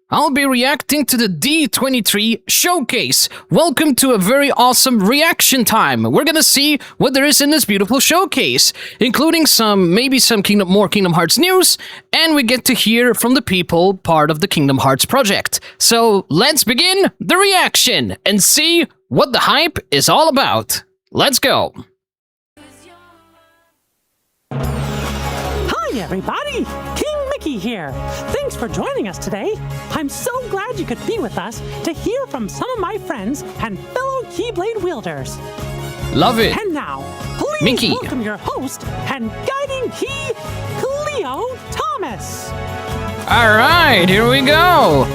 I'll be reacting to the D23 showcase. Welcome to a very awesome reaction time. We're gonna see what there is in this beautiful showcase, including maybe some more Kingdom Hearts news, and we get to hear from the people part of the Kingdom Hearts project. So let's begin the reaction and see what the hype is all about. Let's go. Hi everybody! King Mickey here. Thanks for joining us today. I'm so glad you could be with us to hear from some of my friends and fellow Keyblade wielders. Love it. And now, please Mickey. welcome your host and guiding key, Cleo Thomas. Alright, here we go.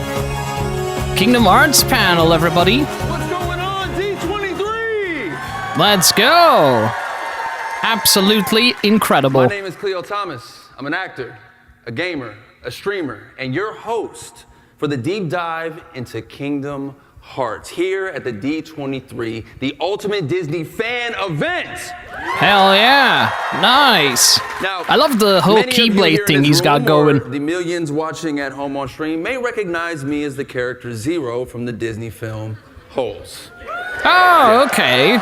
Kingdom Hearts panel, everybody. What's going on, D23? Let's go. Absolutely incredible. My name is Cleo Thomas. I'm an actor, a gamer, a streamer, and your host for the deep dive into Kingdom Hearts here at the D23, the ultimate Disney fan event. Hell yeah, nice. Now, I love the whole Keyblade thing he's got going. The millions watching at home on stream may recognize me as the character Zero from the Disney film Holes. Oh, okay.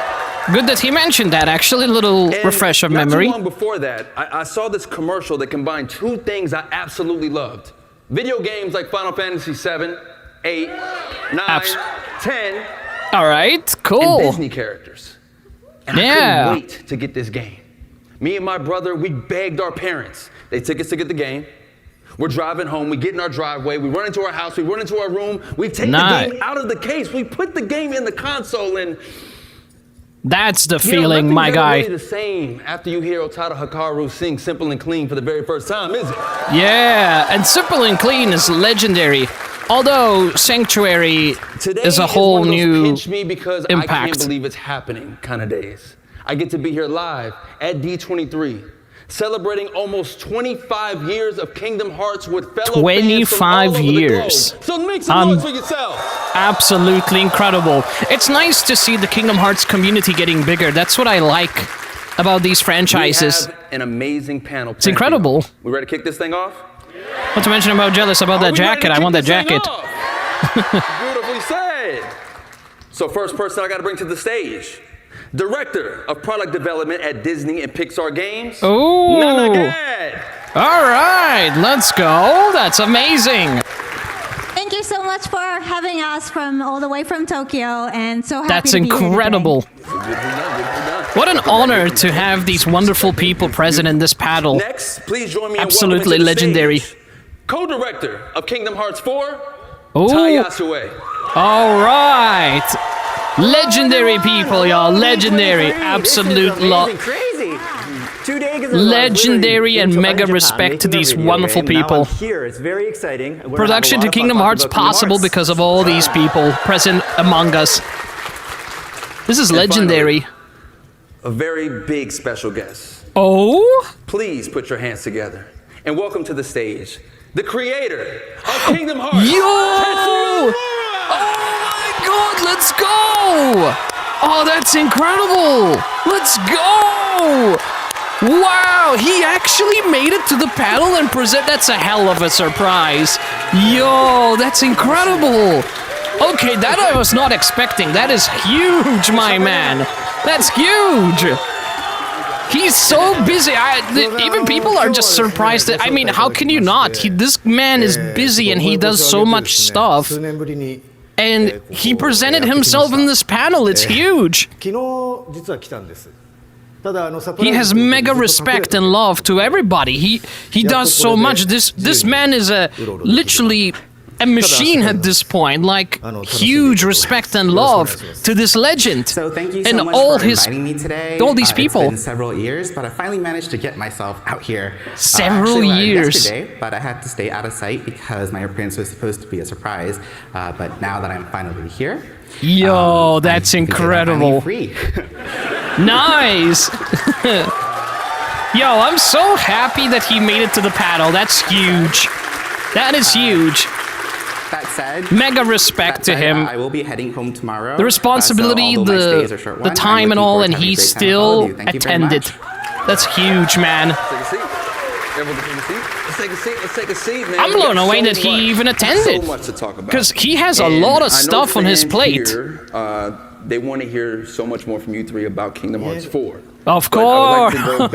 Good that he mentioned that, actually, a little refresh of memory. Not too long before that, I saw this commercial that combined two things I absolutely loved. Video games like Final Fantasy 7, 8, 9, 10. All right, cool. And Disney characters. And I couldn't wait to get this game. Me and my brother, we begged our parents. They took us to get the game. We're driving home, we get in our driveway, we run into our house, we run into our room, we take the game out of the case, we put the game in the console, and that's the feeling, my guy. Really the same after you hear Otada Hikaru sing Simple and Clean for the very first time, is it? Yeah, and Simple and Clean is legendary. Although Sanctuary is a whole new pinch me because impact. I can't believe it's happening kind of days. I get to be here live at D23, celebrating almost 25 years of Kingdom Hearts with fellow 25 fans from all over years. The globe. So make some noise for yourself. Absolutely incredible. It's nice to see the Kingdom Hearts community getting bigger. That's what I like about these franchises. We have an amazing panel. It's incredible. We ready to kick this thing off? Not to mention I'm jealous about that jacket. I want that jacket. Beautifully said. So first person I got to bring to the stage. Director of Product Development at Disney and Pixar Games. Oh. All right, let's go. That's amazing. Thank you so much for having us all the way from Tokyo, and so happy That's to be incredible. Here today. What an honor to have these wonderful people present in this panel. Next, please join me Absolutely in legendary. Co-director of Kingdom Hearts 4, Oh. Yasue. All right. Legendary people, y'all. Legendary. Absolute love. Legendary and mega respect to these wonderful people. Production to Kingdom Hearts possible because of all these people present among us. This is legendary. A very big special guest. Oh? Please put your hands together and welcome to the stage the creator of Kingdom Hearts. Yo! Tetsuya! Oh my god, let's go! Oh, that's incredible! Let's go! Wow, he actually made it to the panel and that's a hell of a surprise. Yo, that's incredible. Okay, that I was not expecting. That is huge, my man. That's huge. He's so busy. Even people are just surprised. I mean, how can you not? This man is busy and he does so much stuff. And he presented himself in this panel. It's huge. He has mega respect and love to everybody. He does so much. This man is literally a machine at this point. Like, huge respect and love to this legend. So thank you so and much all for inviting me today. All these people. It's been several years, but I finally managed to get myself out here. Several years. Yesterday, but I had to stay out of sight because my appearance was supposed to be a surprise. But now that I'm finally here, yo, that's incredible. Free. Nice. Yo, I'm so happy that he made it to the panel. That's huge. That is huge. That said, mega respect to him. I will be heading home tomorrow. The responsibility, so the time and all, and he still attended. That's huge, man. Everyone take a seat. Let's take a seat. Let's take a seat, man. I'm We got blown away that he even attended. So much to talk about. Because he has a And lot of I know stuff on his fans plate. here, they want to hear so much more from you three about Kingdom Hearts 4. Of But I would like course. to go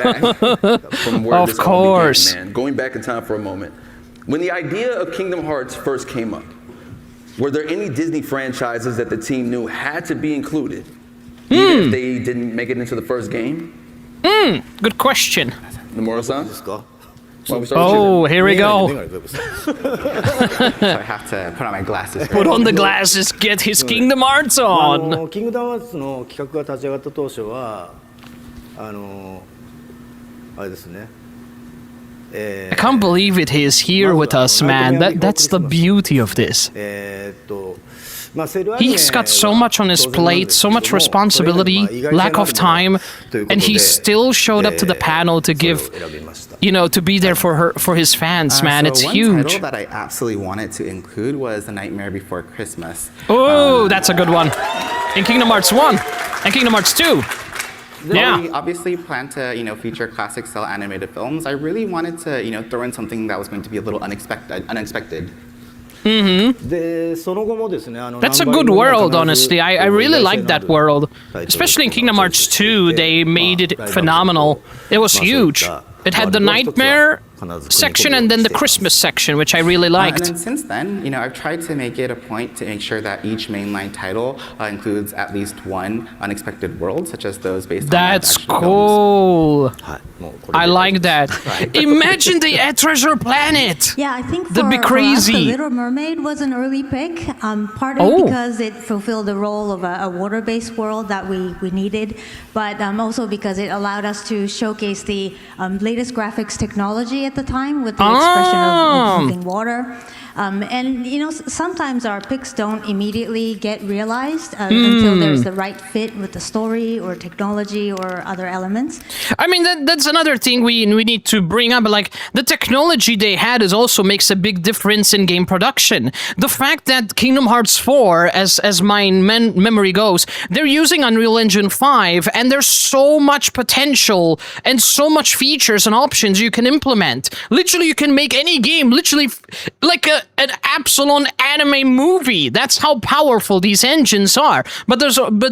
back from where Of this all course. began, man. Going back in time for a moment. When the idea of Kingdom Hearts first came up, were there any Disney franchises that the team knew had to be included, even if they didn't make it into the first game? Good question. Nomura-san? Oh, here we go. So I have to put on my glasses. Put on the glasses, get his Kingdom Hearts on. キングダムハーツの企画が立ち上がった当初はあれですね。 I can't believe it. He is here with us, man. That's the beauty of this. He's got so much on his plate, so much responsibility, lack of time, and he still showed up to the panel to give, to be there for his fans, man. It's so one huge. title that I absolutely wanted to include was The Nightmare Before Christmas. Oh, that's a good one. In Kingdom Hearts 1 and Kingdom Hearts 2. Yeah. We obviously plan to, feature classic style animated films. I really wanted to, throw in something that was going to be a little unexpected. That's a good world, honestly. I really like that world. Especially in Kingdom Hearts 2, they made it phenomenal. It was huge. It had the Nightmare section and then the Christmas section, which I really liked. And then since then, I've tried to make it a point to make sure that each mainline title includes at least one unexpected world, such as those based on That's live-action cool. Films. I like that. Imagine the Treasure Planet. Yeah, I think That'd be for us, crazy. The Little Mermaid was an early pick, partly because it fulfilled the role of a water-based world that we needed, but also because it allowed us to showcase the latest graphics technology at the time with the expression of moving water. And sometimes our picks don't immediately get realized until there's the right fit with the story or technology or other elements. I mean, that's another thing we need to bring up. Like, the technology they had also makes a big difference in game production. The fact that Kingdom Hearts 4, as my memory goes, they're using Unreal Engine 5, and there's so much potential and so much features and options you can implement. Literally, you can make any game, literally, like an Absalon anime movie. That's how powerful these engines are. But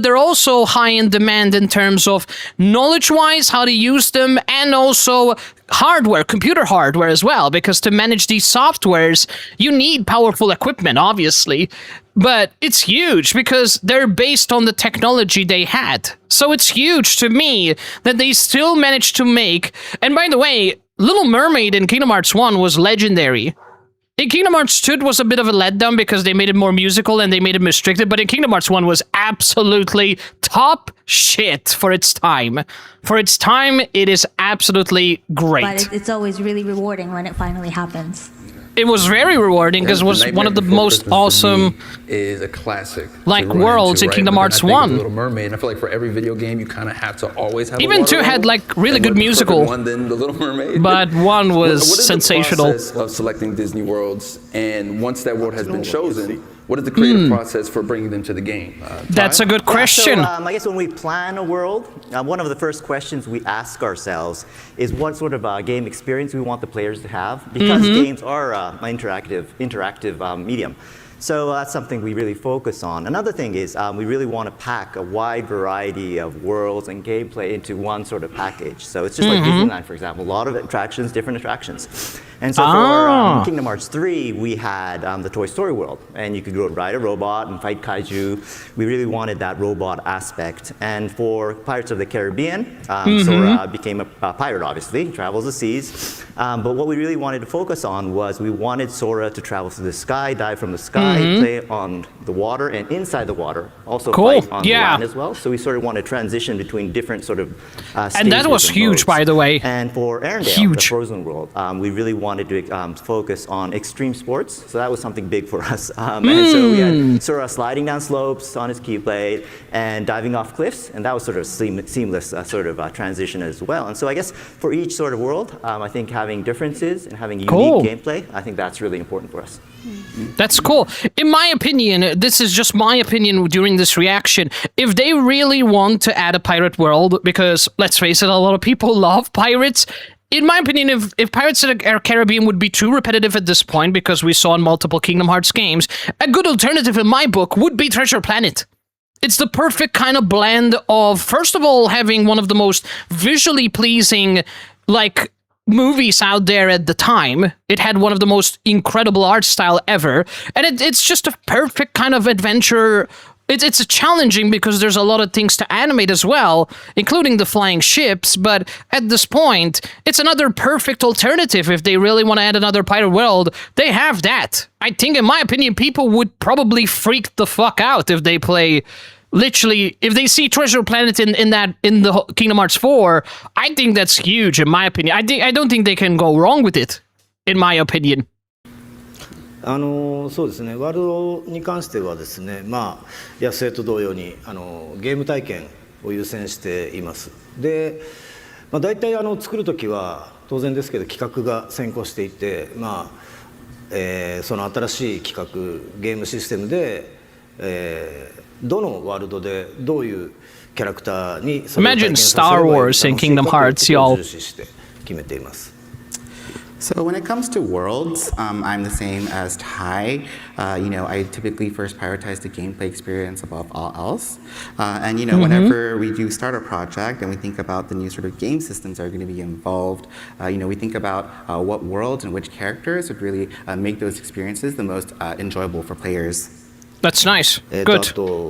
they're also high in demand in terms of knowledge-wise, how to use them, and also hardware, computer hardware as well, because to manage these softwares, you need powerful equipment, obviously. But it's huge because they're based on the technology they had. So it's huge to me that they still managed to make... And by the way, Little Mermaid in Kingdom Hearts 1 was legendary. In Kingdom Hearts 2, it was a bit of a letdown because they made it more musical and they made it restricted, but in Kingdom Hearts 1 was absolutely top shit for its time. For its time, it is absolutely great. But it's always really rewarding when it finally happens. It was very rewarding because it was one of the most awesome is a classic worlds in Kingdom Hearts 1. Little Mermaid, and I feel like for every video game you kind of have to always have even 2 had like really good musical. One than the Little Mermaid. But 1 was what is sensational. The process of selecting Disney worlds, and once that world has been chosen, what is the creative process for bringing them to the game? That's a good question. I guess when we plan a world, one of the first questions we ask ourselves is what sort of game experience we want the players to have, because games are an interactive medium. So that's something we really focus on. Another thing is we really want to pack a wide variety of worlds and gameplay into one sort of package. So it's just like Disneyland, for example, a lot of attractions, different attractions. And so for Kingdom Hearts 3, we had the Toy Story world, and you could go ride a robot and fight kaiju. We really wanted that robot aspect. And for Pirates of the Caribbean, Sora became a pirate, obviously, he travels the seas. But what we really wanted to focus on was we wanted Sora to travel through the sky, dive from the sky, play on the water, and inside the water, also fight on the land as well. So we sort of want to transition between different sort of and that was huge, by the way. And for Arendelle, the Frozen world, we really wanted to focus on extreme sports. So that was something big for us. And so we had Sora sliding down slopes on his Keyblade and diving off cliffs, and that was sort of seamless sort of transition as well. And so I guess for each sort of world, I think having differences and having unique gameplay, I think that's really important for us. That's cool. In my opinion, this is just my opinion during this reaction, if they really want to add a pirate world, because let's face it, a lot of people love pirates, in my opinion, if Pirates of the Caribbean would be too repetitive at this point, because we saw in multiple Kingdom Hearts games, a good alternative in my book would be Treasure Planet. It's the perfect kind of blend of, first of all, having one of the most visually pleasing, like, movies out there at the time. It had one of the most incredible art style ever, and it's just a perfect kind of adventure. It's challenging because there's a lot of things to animate as well, including the flying ships, but at this point, it's another perfect alternative. If they really want to add another pirate world, they have that. I think, in my opinion, people would probably freak the fuck out if they play, literally, if they see Treasure Planet in the Kingdom Hearts 4, I think that's huge, in my opinion. I don't think they can go wrong with it, in my opinion. そうですね、ワールドに関してはですね、まあ、野生と同様にゲーム体験を優先しています。で、まあ、大体作るときは当然ですけど企画が先行していて、まあその新しい企画ゲームシステムで、どのワールドでどういうキャラクターにそれを体験させればいいかを重視して決めています。So when it comes to worlds, I'm the same as Ty. I typically first prioritize the gameplay experience above all else. And whenever we do start a project and we think about the new sort of game systems that are going to be involved, we think about what worlds and which characters would really make those experiences the most enjoyable for players. That's nice. Good. And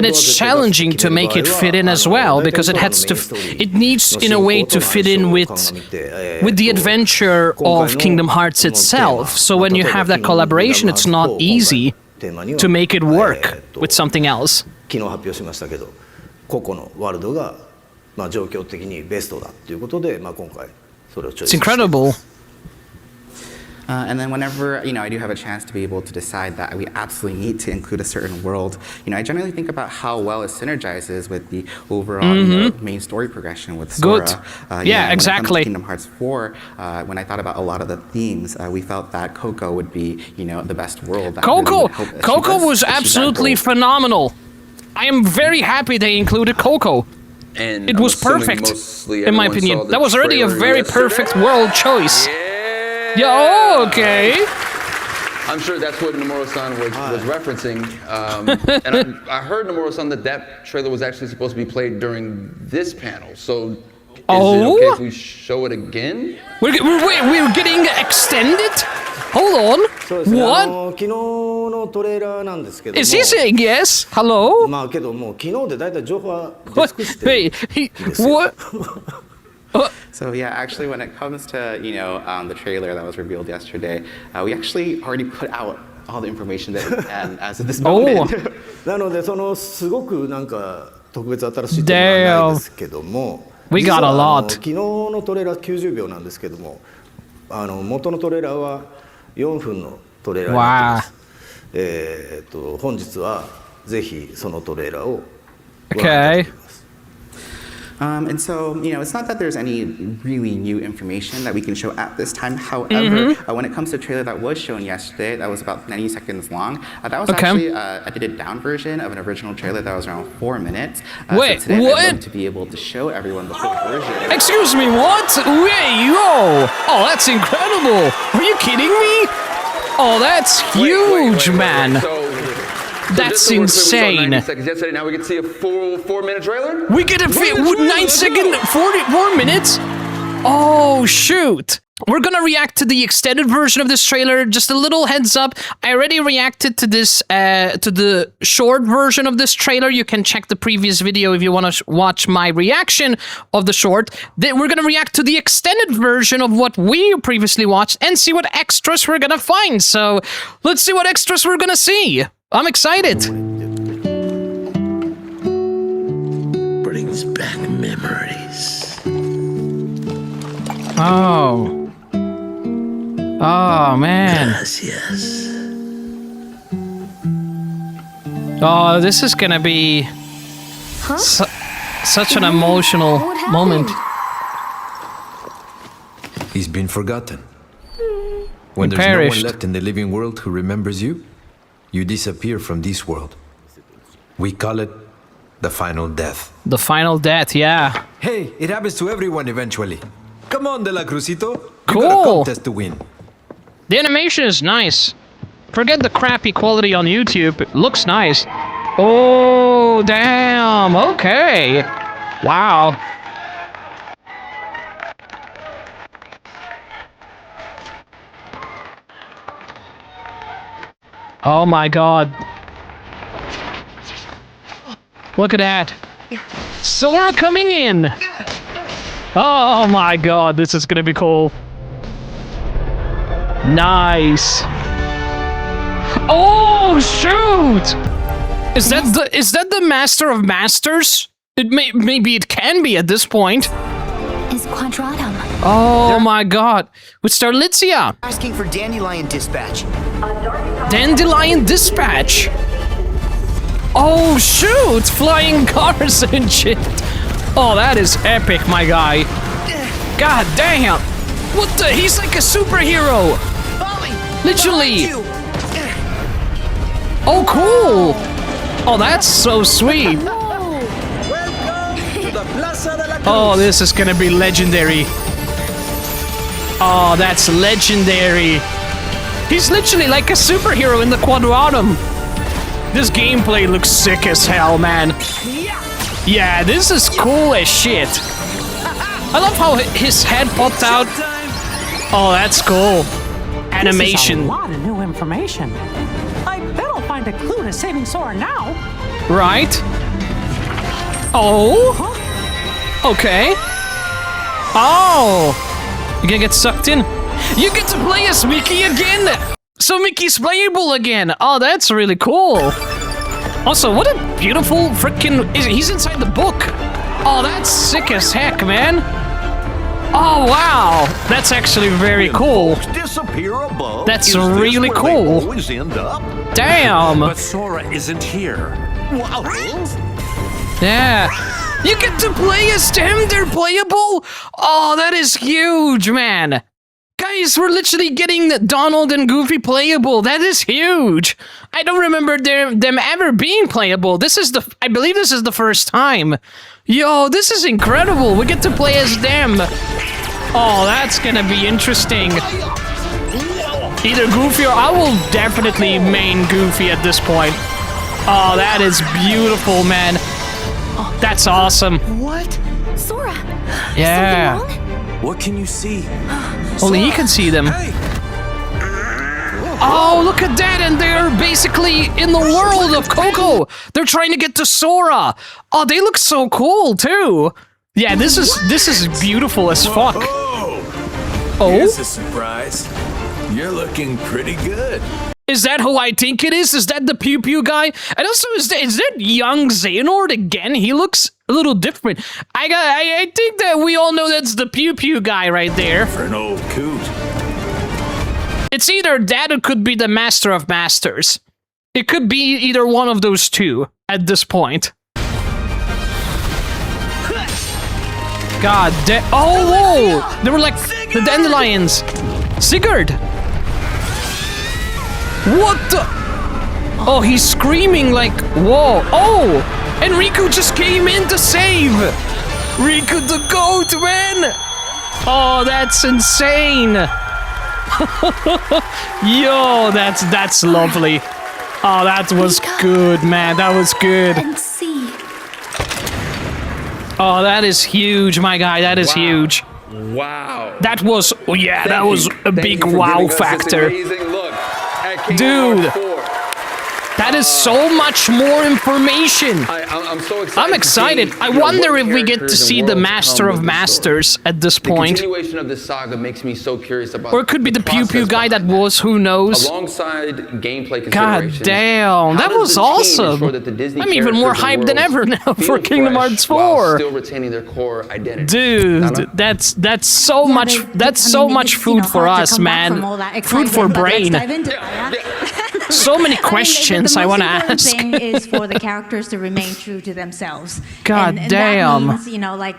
it's challenging to make it fit in as well, because it needs in a way to fit in with the adventure of Kingdom Hearts itself. So when you have that collaboration, it's not easy to make it work with something else. It's incredible. And then whenever, I do have a chance to be able to decide that we absolutely need to include a certain world, I generally think about how well it synergizes with the overall main story progression with Sora. Good. Yeah, exactly. When it comes to Kingdom Hearts 4, when I thought about a lot of the themes, we felt that Coco would be, the best world. Coco was absolutely phenomenal. I am very happy they included Coco. And it was perfect, in my opinion. That was already a very perfect world choice. Yeah, oh, okay. I'm sure that's what Nomura-san was referencing. And I heard Nomura-san that trailer was actually supposed to be played during this panel. So is it okay if we show it again? We're getting extended? Hold on. What? Is he saying yes? Hello? Wait, what? So yeah, actually when it comes to, the trailer that was revealed yesterday, we actually already put out all the information that we can as of this moment. なのですごくなんか特別新しい点はないですけども、We got a lot. 昨日のトレーラー90秒なんですけども、元のトレーラーは4分のトレーラーになってます。本日はぜひそのトレーラーをご覧いただきます。And so, it's not that there's any really new information that we can show at this time. However, when it comes to the trailer that was shown yesterday, that was about 90 seconds long, that was actually a edited down version of an original trailer that was around 4 minutes. Wait, so today what? I'd love to be able to show everyone the full version. Excuse me, what? Wait, yo! Oh, that's incredible! Are you kidding me? Oh, that's huge, man! That's insane. Yesterday, now we get to see a full 4-minute trailer? We get a 9-second, 44 minutes? Oh, shoot. We're gonna react to the extended version of this trailer. Just a little heads up. I already reacted to this, to the short version of this trailer. You can check the previous video if you want to watch my reaction of the short. We're gonna react to the extended version of what we previously watched and see what extras we're gonna find. So let's see what extras we're gonna see. I'm excited. Brings back memories. Oh. Oh, man. Gracias. Oh, this is gonna be such an emotional moment. He's been forgotten. When there's no one left in the living world who remembers you, you disappear from this world. We call it The final death. The final death, yeah. Hey, it happens to everyone eventually. Come on, De La Cruzito. You Cool. got a contest to win. The animation is nice. Forget the crappy quality on YouTube. It looks nice. Oh, damn. Okay. Wow. Oh my god. Look at that. Sora coming in. Oh my god, this is gonna be cool. Nice. Oh shoot! Is that the Master of Masters? Maybe it can be at this point. Is Quadratum. Oh my god. With Starlitzia. Asking for Dandelion Dispatch. Dandelion Dispatch. Oh shoot! Flying cars and shit. Oh, that is epic, my guy. God damn. What the? He's like a superhero. Literally. Oh, cool. Oh, that's so sweet. Oh, this is gonna be legendary. Oh, that's legendary. He's literally like a superhero in the Quadratum. This gameplay looks sick as hell, man. Yeah, this is cool as shit. I love how his head popped out. Oh, that's cool. Animation. This is a lot of new information. I bet I'll find a clue to saving Sora now. Right? Oh? Okay. Oh! You gonna get sucked in? You get to play as Mickey again! So Mickey's playable again! Oh, that's really cool. Also, what a beautiful freaking... He's inside the book! Oh, that's sick as heck, man! Oh, wow! That's actually very cool. That's really cool. Damn! But Sora isn't here. Yeah. You get to play as them? They're playable? Oh, that is huge, man. Guys, we're literally getting Donald and Goofy playable. That is huge. I don't remember them ever being playable. I believe this is the first time. Yo, this is incredible. We get to play as them. Oh, that's gonna be interesting. Either Goofy or I will definitely main Goofy at this point. Oh, that is beautiful, man. That's awesome. What? Sora. Yeah. What can you see? Only he can see them. Oh, look at that, and they're basically in the world of Coco. They're trying to get to Sora. Oh, they look so cool too. Yeah, this is beautiful as fuck. Oh, here's a surprise. You're looking pretty good. Is that who I think it is? Is that the Pew Pew guy? And also, is that young Xehanort again? He looks a little different. I think that we all know that's the Pew Pew guy right there. For an old coot. It's either that or it could be the Master of Masters. It could be either one of those two at this point. God damn. Oh, whoa! They were like the dandelions. Sigurd! What the? Oh, he's screaming like, whoa. Oh! And Riku just came in to save! Riku the goat, man! Oh, that's insane! Yo, that's lovely. Oh, that was good, man. That was good. And see. Oh, that is huge, my guy. That is huge. Wow. That was, oh yeah, that was a big wow factor. Dude, that is so much more information. I'm so excited. I'm excited. I wonder if we get to see the Master of Masters at this point. The continuation of this saga makes me so curious about. Or it could be the Pew Pew guy that was, who knows? Alongside gameplay God considerations. damn, that was awesome. I'm even more hyped than ever now for Kingdom Hearts 4. Still retaining their core identity. Dude, that's so much. That's so much food for us, man. Food for brain. So many questions I want to ask. The most important thing is for the characters to remain true to themselves. God and damn. That means, you know, like,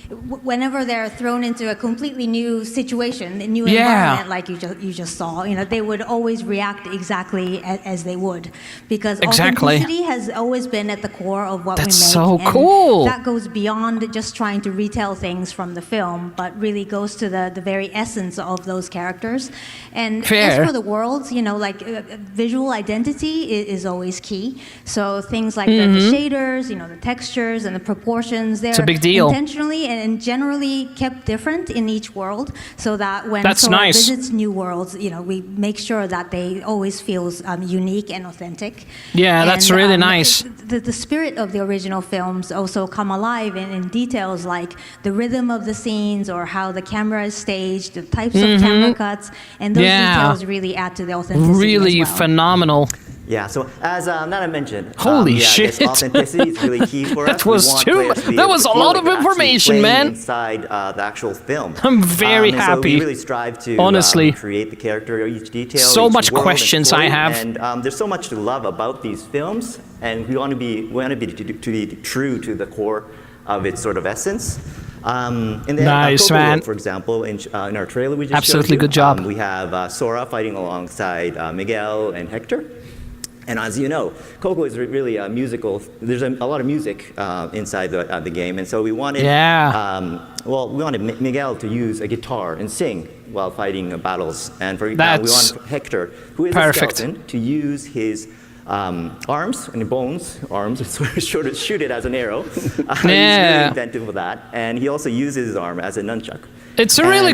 whenever they're thrown into a completely new situation, a new environment, like you just saw, they would always react exactly as they would, because authenticity has always been at the core of what we make. That's so cool. That goes beyond just trying to retell things from the film, but really goes to the very essence of those characters. And as for the worlds, visual identity is always key. So things like the shaders, the textures and the proportions, they're it's a big deal. Intentionally and generally kept different in each world, so that when Sora visits new worlds, we make sure that they always feels unique and authentic. Yeah, that's really nice. The spirit of the original films also come alive in details like the rhythm of the scenes or how the camera is staged, the types of camera cuts, and those details really add to the authenticity really as well. Phenomenal. Yeah, so as Nana mentioned, holy shit, authenticity is really key for us. That was a lot of information, man. Inside the actual film, I'm very happy. So we really strive to honestly create the character, each detail. So each much questions I have, and there's so much to love about these films, and we want to be true to the core of its sort of essence. In the nice, Coco man. World, for example, in our trailer we just absolutely showed you, good job. We have Sora fighting alongside Miguel and Hector. And as you know, Coco is really a musical. There's a lot of music inside the game, and so we wanted, we wanted Miguel to use a guitar and sing while fighting battles. And we want Hector, who is a skeleton, to use his arms and arms, sort of shoot it as an arrow. He's really inventive with that, and he also uses his arm as a nunchuck. It's a really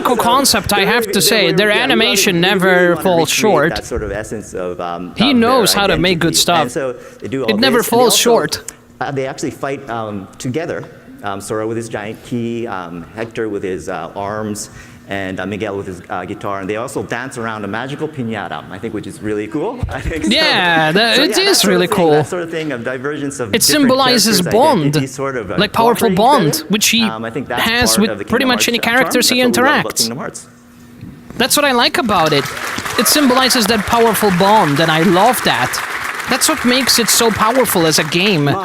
cool concept, I have to say. Their animation never falls short. That sort of essence of he knows how to make good stuff. So they do all it never falls short. They actually fight together. Sora with his giant key, Hector with his arms, and Miguel with his guitar, and they also dance around a magical piñata, I think, which is really cool. I think it is really cool. That sort of thing of divergence of it symbolizes bond, sort of like powerful bond, which he has with pretty much any characters he interacts. That's what I like about it. It symbolizes that powerful bond, and I love that. That's what makes it so powerful as a game. And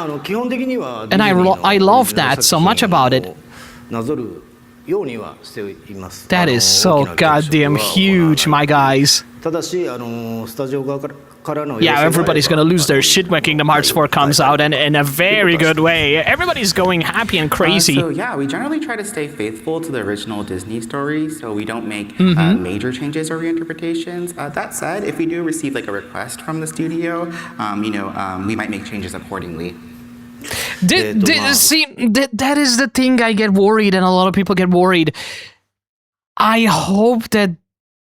I love that so much about it. That is so goddamn huge, my guys. Yeah, everybody's gonna lose their shit when Kingdom Hearts 4 comes out, and in a very good way. Everybody's going happy and crazy. So yeah, we generally try to stay faithful to the original Disney story, so we don't make major changes or reinterpretations. That said, if we do receive like a request from the studio, we might make changes accordingly. See, that is the thing I get worried, and a lot of people get worried. I hope that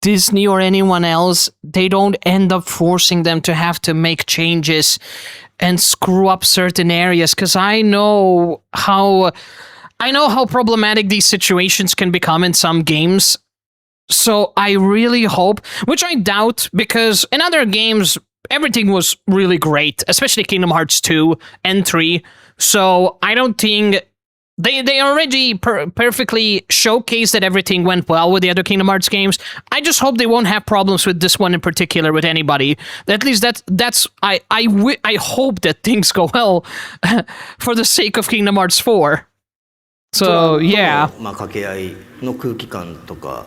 Disney or anyone else, they don't end up forcing them to have to make changes and screw up certain areas, because I know how problematic these situations can become in some games. So I really hope, which I doubt, because in other games everything was really great, especially Kingdom Hearts 2 and 3. So I don't think they already perfectly showcased that everything went well with the other Kingdom Hearts games. I just hope they won't have problems with this one in particular with anybody. At least I hope that things go well for the sake of Kingdom Hearts 4. So yeah,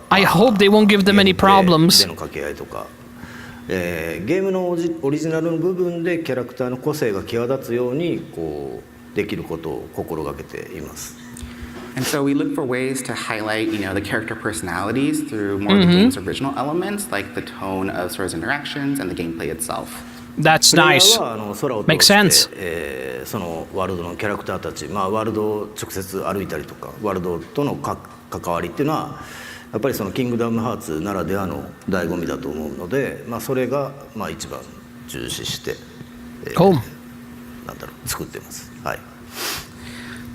I hope they won't give them any problems. ゲームのオリジナルの部分でキャラクターの個性が際立つようにできることを心がけています。And so we look for ways to highlight, the character personalities through more of the game's original elements, like the tone of Sora's interactions and the gameplay itself. That's nice. Makes sense. そのワールドのキャラクターたち、ワールドを直接歩いたりとか、ワールドとの関わりっていうのは、やっぱりそのキングダムハーツならではの醍醐味だと思うので、それが一番重視して、作ってます。はい。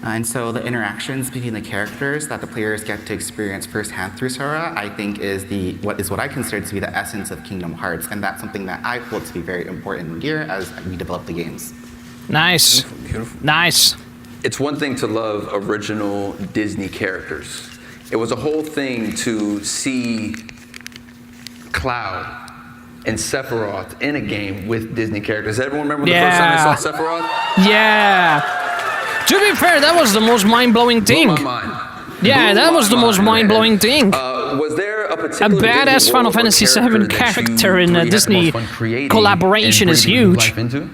And so the interactions between the characters that the players get to experience firsthand through Sora, I think is what I consider to be the essence of Kingdom Hearts, and that's something that I hold to be very important here as we develop the games. Nice. Beautiful. Nice. It's one thing to love original Disney characters. It was a whole thing to see Cloud and Sephiroth in a game with Disney characters. Does everyone remember the first time they saw Sephiroth? Yeah. To be fair, that was the most mind-blowing thing. Blew my mind. Yeah, that was the most mind-blowing thing. Was there a A particular badass Disney Final world or Fantasy VII character in a really had the Disney most fun creating collaboration and is breathing huge. life into?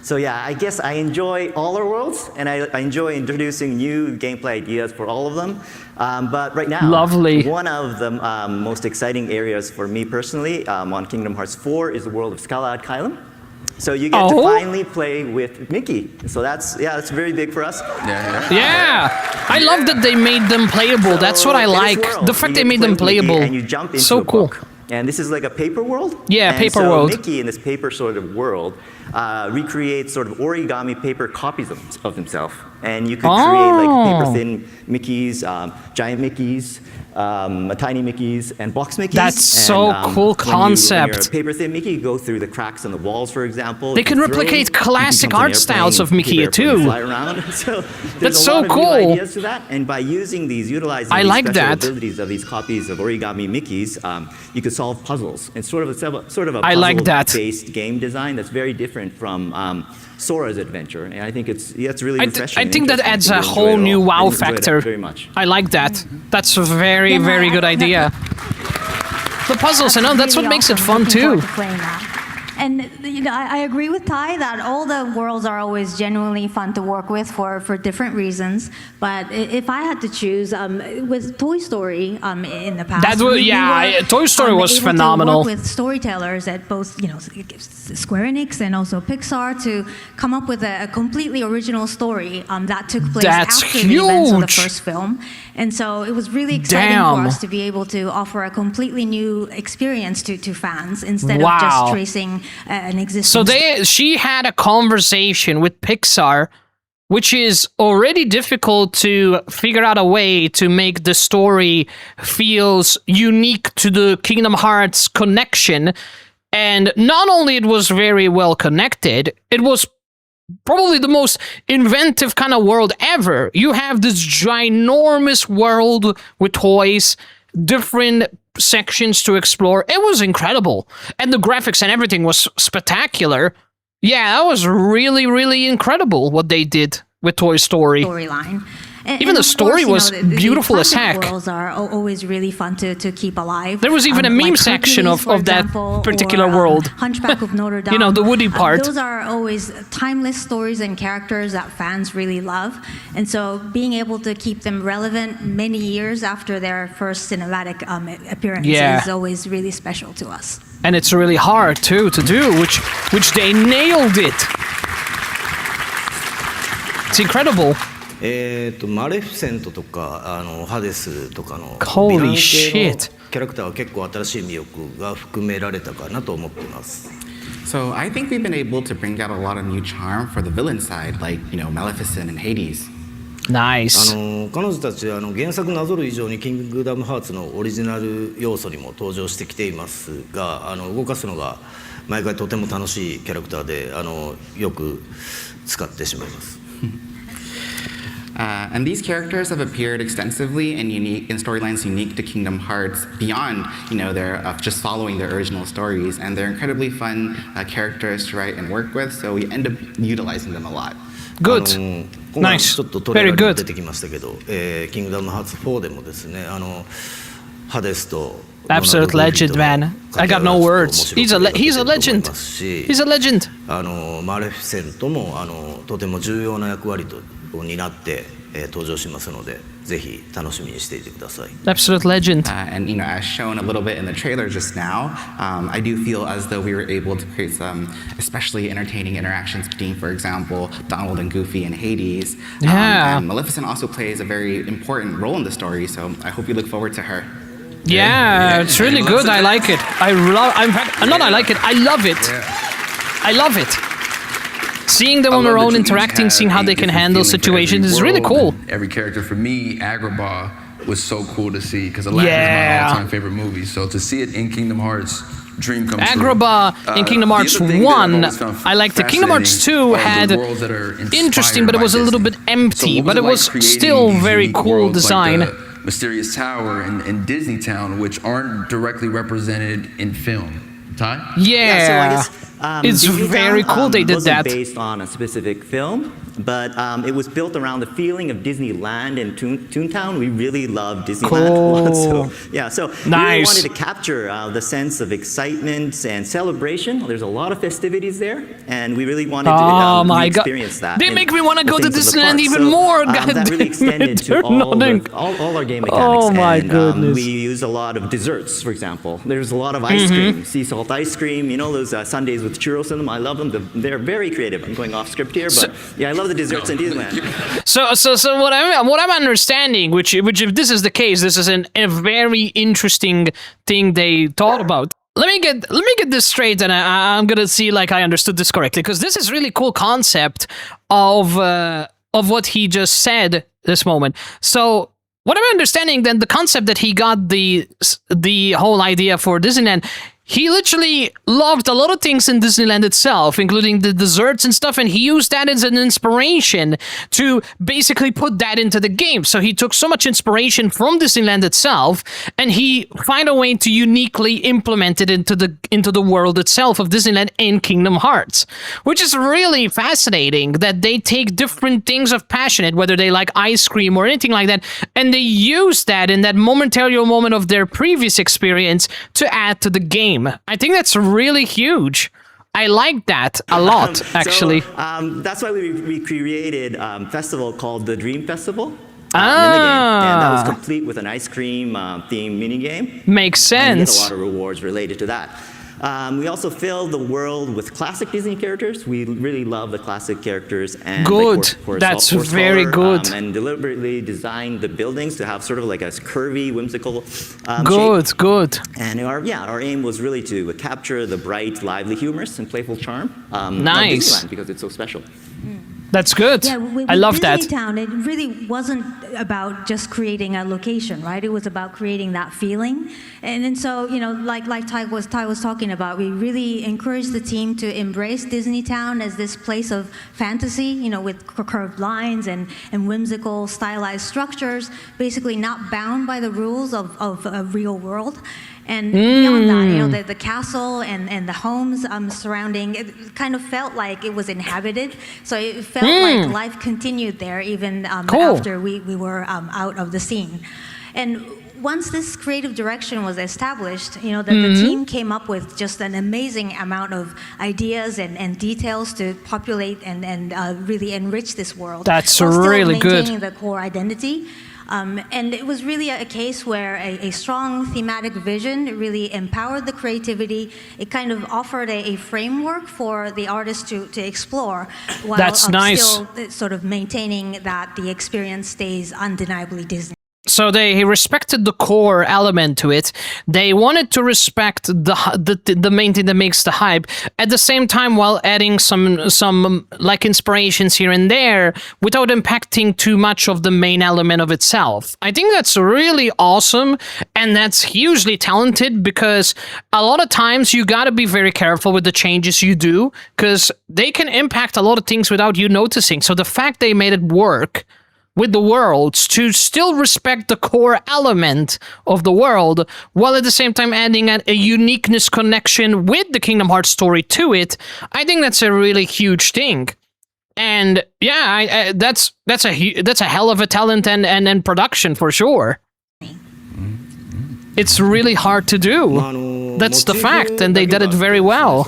So yeah, I guess I enjoy all our worlds, and I enjoy introducing new gameplay ideas for all of them. But right now, Lovely. one of the most exciting areas for me personally on Kingdom Hearts 4 is the world of Skalad Kylum. So you get to finally play with Mickey. So that's very big for us. Yeah, I love that they made them playable. That's what I like. The fact they made them playable. And you jump into so a cool. book. And this is like a paper world. Yeah, and paper so world. Mickey in this paper sort of world recreates sort of origami paper copies of himself. And you could create like paper thin Mickeys, giant Mickeys, tiny Mickeys, and box Mickeys. That's so cool concept. When you're a paper thin Mickey, you go through the cracks on the walls, for example. They can replicate classic art styles of Mickey too. Fly around. So That's there's a so lot of cool. new ideas to that. And by utilizing these like special that. abilities of these copies of origami Mickeys, you could solve puzzles. It's sort of a I like that. puzzle-based game design that's very different from Sora's adventure, and I think it's really refreshing. I think that and adds interesting. a You'll whole enjoy it new all. wow I enjoyed it factor. very much. I like that. That's a very, very good idea. The puzzles, and all, that's what makes it fun too. And I agree with Ty that all the worlds are always genuinely fun to work with for different reasons. But if I had to choose, with Toy Story in the past, Toy Story was able phenomenal. To work with storytellers at both Square Enix and also Pixar to come up with a completely original story that took place after the events of the first film. And so it was really exciting for us to be able to offer a completely new experience to fans instead of just tracing an existing. So she had a conversation with Pixar, which is already difficult to figure out a way to make the story feels unique to the Kingdom Hearts connection. And not only it was very well connected, it was probably the most inventive kind of world ever. You have this ginormous world with toys, different sections to explore. It was incredible. And the graphics and everything was spectacular. Yeah, that was really, really incredible what they did with Toy Story. Storyline. Even the story was beautiful as heck. Worlds are always really fun to keep alive. There was even a meme section of that particular world. Hunchback of Notre Dame. You know, the Woody part. Those are always timeless stories and characters that fans really love. And so being able to keep them relevant many years after their first cinematic appearance is always really special to us. And it's really hard, too, to do, which they nailed it. It's incredible. マレフィセントとかハデスとかの Holy ヴィラン系 shit. のキャラクターは結構新しい魅力が含められたかなと思っています。So I think we've been able to bring out a lot of new charm for the villain side, like Maleficent and Hades. Nice. 彼女たち原作なぞる以上にキングダムハーツのオリジナル要素にも登場してきていますが、動かすのが毎回とても楽しいキャラクターでよく使ってしまいます。And these characters have appeared extensively in storylines unique to Kingdom Hearts beyond, their just following their original stories, and they're incredibly fun characters to write and work with. So we end up utilizing them a lot. Good. 今回 Nice. ちょっとトレーラ Very ーにも good. 出てきましたけど、キングダムハーツ4でもですね、ハデスと Absolute legend, man. I got no words. He's a legend. He's a legend. マレフィセントもとても重要な役割を担って、登場しますので、ぜひ楽しみにしていてください。Absolute legend. And as shown a little bit in the trailer just now, I do feel as though we were able to create some especially entertaining interactions between, for example, Donald and Goofy and Hades. Yeah. And Maleficent also plays a very important role in the story, so I hope you look forward to her. Yeah, it's really good. I like it. I love it. I love it. Seeing them on their own interacting, seeing how they can handle situations is really cool. Every character for me, Agrabah was so cool to see because Aladdin is my all-time favorite movie. So to see it in Kingdom Hearts, dream come true. Agrabah in Kingdom Hearts 1, I liked it. Kingdom Hearts 2 had interesting, but it was a little bit empty, but it was still very cool design. Like the Mysterious Tower and Disney Town, which aren't directly represented in film. Ty? Yeah. So I guess It's Disney very Town, cool they did wasn't that. based on a specific film, but it was built around the feeling of Disneyland and Toontown. We really love Disneyland. Cool. So, yeah, so we really Nice. wanted to capture the sense of excitement and celebration. There's a lot of festivities there, and we really wanted Oh my God. experience that. They in make me want to the go to things of the Disneyland park. even So, more. that really extended to all our game mechanics. Oh my and, goodness. we use a lot of desserts, for example. There's a lot of ice cream, sea salt ice cream. You know those sundaes with churros in them. I love them. They're very creative. I'm going off script here, but yeah, I love the desserts in Disneyland. So what I'm understanding, which if this is the case, this is a very interesting thing they thought about. Let me get this straight, and I'm gonna see like I understood this correctly, because this is really cool concept of what he just said this moment. So what I'm understanding, then the concept that he got the whole idea for Disneyland. He literally loved a lot of things in Disneyland itself, including the desserts and stuff, and he used that as an inspiration to basically put that into the game. So he took so much inspiration from Disneyland itself, and he found a way to uniquely implement it into the world itself of Disneyland in Kingdom Hearts, which is really fascinating that they take different things of passionate, whether they like ice cream or anything like that, and they use that in that momentary moment of their previous experience to add to the game. I think that's really huge. I like that a lot, actually. So, that's why we created a festival called the Dream Festival. In the game. Ah. And that was complete with an ice cream themed minigame. Makes And we sense. had a lot of rewards related to that. We also filled the world with classic Disney characters. We really love the classic characters. And Good. Like That's Horse very Color, good. and deliberately designed the buildings to have sort of like a curvy, whimsical Good, shape. good. And our aim was really to capture the bright, lively humors and playful charm Nice. of Disneyland because it's so special. That's good. Yeah, with I love that. Disneytown, it really wasn't about just creating a location, right? It was about creating that feeling. And then so, like Ty was talking about, we really encouraged the team to embrace Disneytown as this place of fantasy, with curved lines and whimsical, stylized structures, basically not bound by the rules of a real world. And beyond that, the castle and the homes surrounding, it kind of felt like it was inhabited. So it felt like life continued there even after we were out of the scene. And once this creative direction was established, the team came up with just an amazing amount of ideas and details to populate and really enrich this world. That's while still really good. maintaining the core identity. And it was really a case where a strong thematic vision really empowered the creativity. It kind of offered a framework for the artist to explore while That's nice. still sort of maintaining that the experience stays undeniably Disney. So they respected the core element to it. They wanted to respect the main thing that makes the hype, at the same time while adding some like inspirations here and there without impacting too much of the main element of itself. I think that's really awesome, and that's hugely talented, because a lot of times you gotta be very careful with the changes you do, because they can impact a lot of things without you noticing. So the fact they made it work with the worlds to still respect the core element of the world, while at the same time adding a uniqueness connection with the Kingdom Hearts story to it, I think that's a really huge thing. And yeah, that's a hell of a talent and production for sure. It's really hard to do. That's the fact, and they did it very well.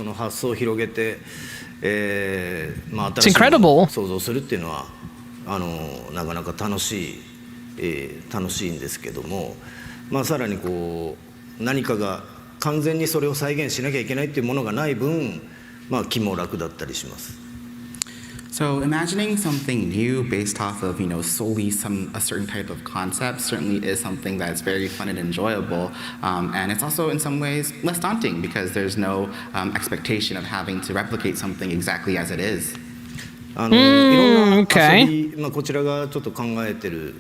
It's incredible. なかなか楽しいんですけども、さらに何かが完全にそれを再現しなきゃいけないっていうものがない分、気も楽だったりします。So imagining something new based off of, solely a certain type of concept certainly is something that's very fun and enjoyable. And it's also in some ways less daunting because there's no expectation of having to replicate something exactly as it is. いろんな遊び、こちらがちょっと考えてる